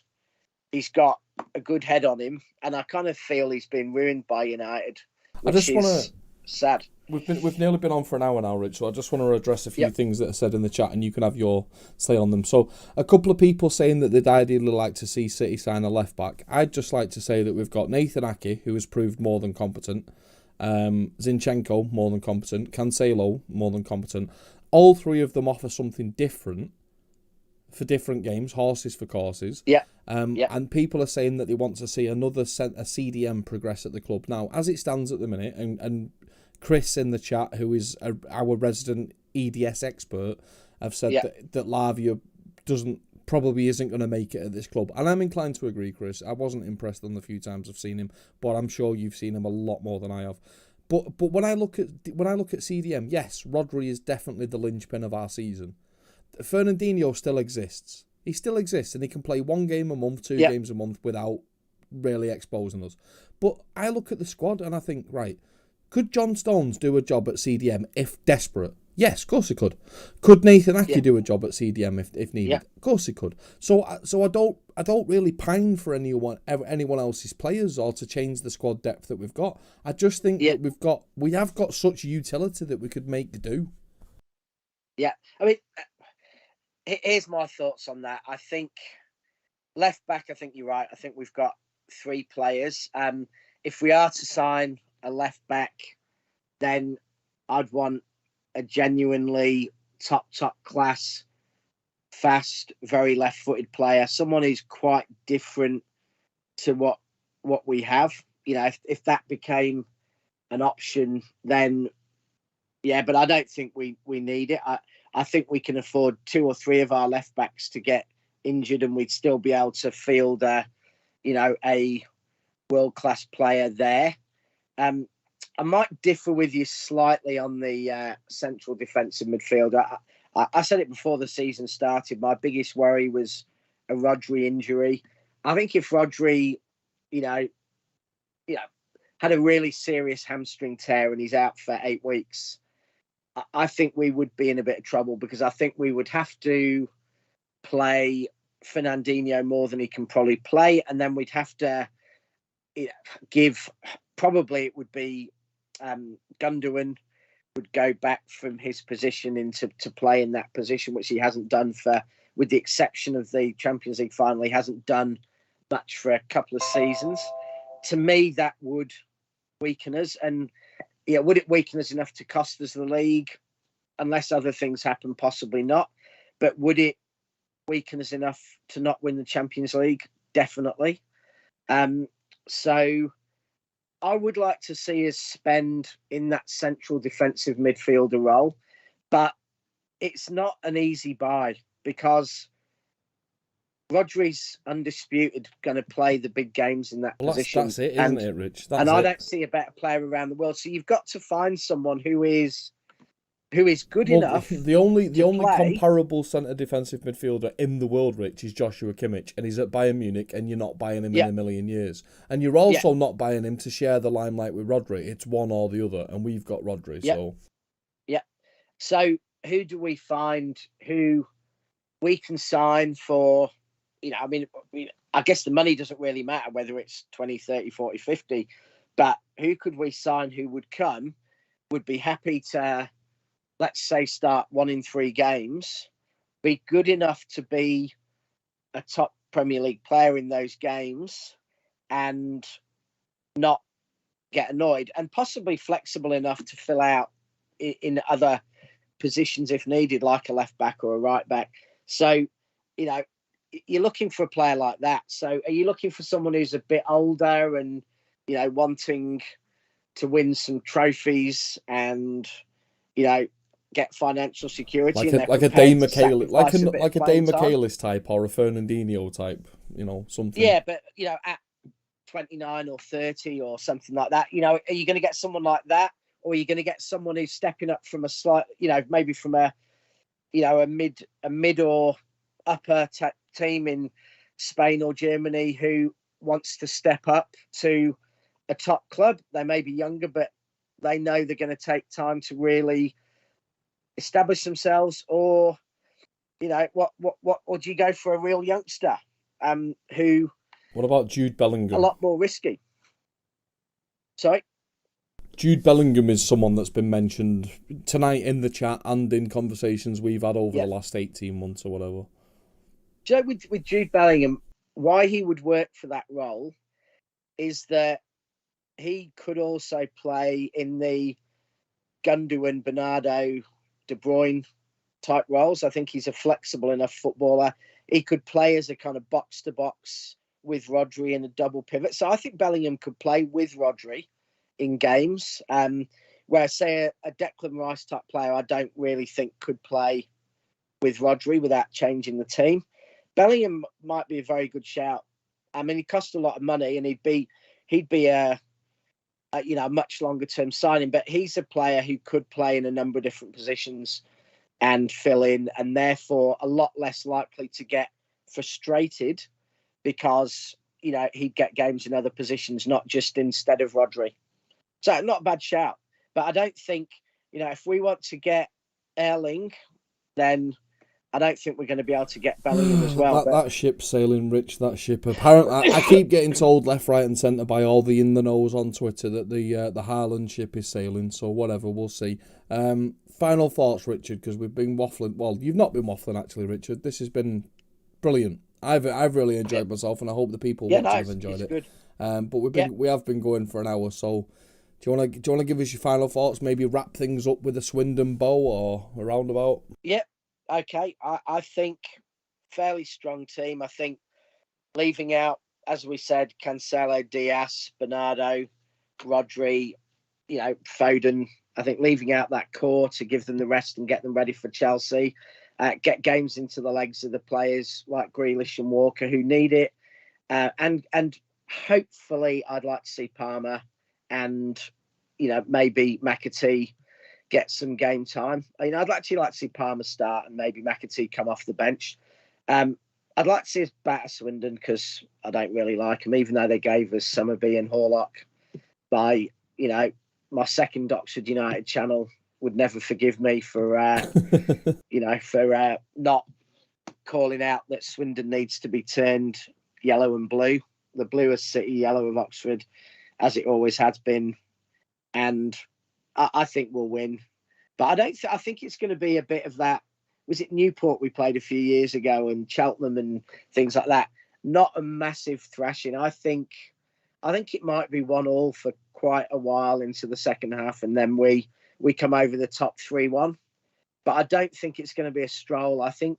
He's got a good head on him, and I kind of feel he's been ruined by United, which is sad. We've nearly been on for an hour now, Rich, so I just want to address a few things that are said in the chat, and you can have your say on them. So a couple of people saying that they'd ideally like to see City sign a left-back. I'd just like to say that we've got Nathan Ake, who has proved more than competent, Zinchenko, more than competent, Cancelo, more than competent. All three of them offer something different for different games, horses for courses. And people are saying that they want to see a CDM progress at the club. Now, as it stands at the minute, and Chris in the chat, who is our resident EDS expert, have said that Lavia probably isn't going to make it at this club. And I'm inclined to agree, Chris. I wasn't impressed on the few times I've seen him, but I'm sure you've seen him a lot more than I have. But when I look at CDM, yes, Rodri is definitely the linchpin of our season. Fernandinho still exists. He still exists, and he can play 1 game a month, 2 games a month without really exposing us. But I look at the squad and I think, right, could John Stones do a job at CDM if desperate? Yes, of course he could. Could Nathan Ake do a job at CDM if needed? Yeah. Of course he could. So I don't really pine for anyone else's players or to change the squad depth that we've got. I just think that we have got such utility that we could make do. Yeah, I mean, here's my thoughts on that. I think left back, I think you're right. I think we've got 3 players. If we are to sign a left back, then I'd want a genuinely top class, fast, very left-footed player. Someone who's quite different to what we have. If that became an option, then yeah. But I don't think we need it. I think we can afford 2 or 3 of our left backs to get injured, and we'd still be able to field a world-class player there. I might differ with you slightly on the central defensive midfielder. I said it before the season started. My biggest worry was a Rodri injury. I think if Rodri, had a really serious hamstring tear and he's out for 8 weeks, I think we would be in a bit of trouble, because I think we would have to play Fernandinho more than he can probably play, and then we'd have to give. Probably it would be Gundogan would go back from his position to play in that position, which he hasn't done with the exception of the Champions League final. He hasn't done much for a couple of seasons. To me, that would weaken us. And would it weaken us enough to cost us the league? Unless other things happen, possibly not. But would it weaken us enough to not win the Champions League? Definitely. So I would like to see us spend in that central defensive midfielder role, but it's not an easy buy, because Rodri's undisputed going to play the big games in that position. That's it, isn't it, Rich? I don't see a better player around the world. So you've got to find someone who is good enough. The only comparable centre defensive midfielder in the world, Rich, is Joshua Kimmich, and he's at Bayern Munich, and you're not buying him in a million years. And you're also not buying him to share the limelight with Rodri. It's one or the other, and we've got Rodri. So who do we find who we can sign for? I guess the money doesn't really matter whether it's 20, 30, 40, 50, but who could we sign who would be happy to, let's say, start 1 in 3 games, be good enough to be a top Premier League player in those games and not get annoyed, and possibly flexible enough to fill out in other positions if needed, like a left back or a right back. So, you're looking for a player like that. So are you looking for someone who's a bit older and, wanting to win some trophies and, get financial security, like a Dave Michaelis type or a Fernandinho type, something. Yeah, but at 29 or 30 or something like that, are you going to get someone like that, or are you going to get someone who's stepping up from a slight, maybe from a mid or upper team in Spain or Germany who wants to step up to a top club? They may be younger, but they know they're going to take time to really establish themselves. Or, or do you go for a real youngster who? What about Jude Bellingham? A lot more risky. Sorry? Jude Bellingham is someone that's been mentioned tonight in the chat and in conversations we've had over the last 18 months or whatever. Do you know, with Jude Bellingham, why he would work for that role is that he could also play in the Gundogan, Bernardo, De Bruyne type roles. I think he's a flexible enough footballer. He could play as a kind of box-to-box with Rodri in a double pivot. So I think Bellingham could play with Rodri in games, where, say, a Declan Rice type player, I don't really think could play with Rodri without changing the team. Bellingham might be a very good shout. I mean, he cost a lot of money, and he'd be a much longer term signing. But he's a player who could play in a number of different positions and fill in, and therefore a lot less likely to get frustrated because he'd get games in other positions, not just instead of Rodri. So not a bad shout. But I don't think if we want to get Erling, then I don't think we're going to be able to get Bellingham as well. That ship's sailing, Rich. That ship. Apparently, I keep getting told left, right, and centre by all the in the knows on Twitter that the Haaland ship is sailing. So whatever, we'll see. Final thoughts, Richard, because we've been waffling. Well, you've not been waffling actually, Richard. This has been brilliant. I've really enjoyed myself, and I hope the people watching have enjoyed it. Good. But we have been going for an hour. So do you want to give us your final thoughts? Maybe wrap things up with a Swindon bow or a roundabout. Yep. Okay, I think fairly strong team. I think leaving out, as we said, Cancelo, Diaz, Bernardo, Rodri, Foden. I think leaving out that core to give them the rest and get them ready for Chelsea. Get games into the legs of the players like Grealish and Walker who need it. And hopefully I'd like to see Palmer and, maybe McAtee get some game time. I'd actually like to see Palmer start and maybe McAtee come off the bench. I'd like to see us batter Swindon because I don't really like them, even though they gave us Summerby and Horlock by, my second Oxford United channel would never forgive me for, not calling out that Swindon needs to be turned yellow and blue. The blue of City, yellow of Oxford, as it always has been. And I think we'll win, but I think it's going to be a bit of that. Was it Newport we played a few years ago and Cheltenham and things like that? Not a massive thrashing. I think it might be 1-1 for quite a while into the second half, and then we come over the top 3-1. But I don't think it's going to be a stroll. I think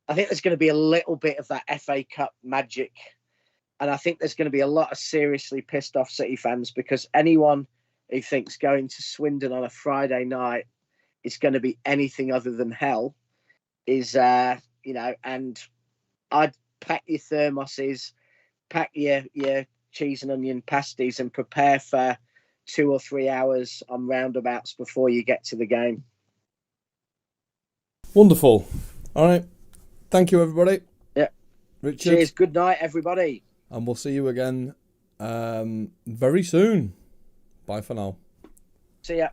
there's going to be a little bit of that FA Cup magic, and I think there's going to be a lot of seriously pissed off City fans because anyone who thinks going to Swindon on a Friday night is going to be anything other than hell is, and I'd pack your thermoses, pack your cheese and onion pasties and prepare for 2 or 3 hours on roundabouts before you get to the game. Wonderful. All right. Thank you, everybody. Yeah. Richard. Cheers. Good night, everybody. And we'll see you again very soon. Bye for now. See ya.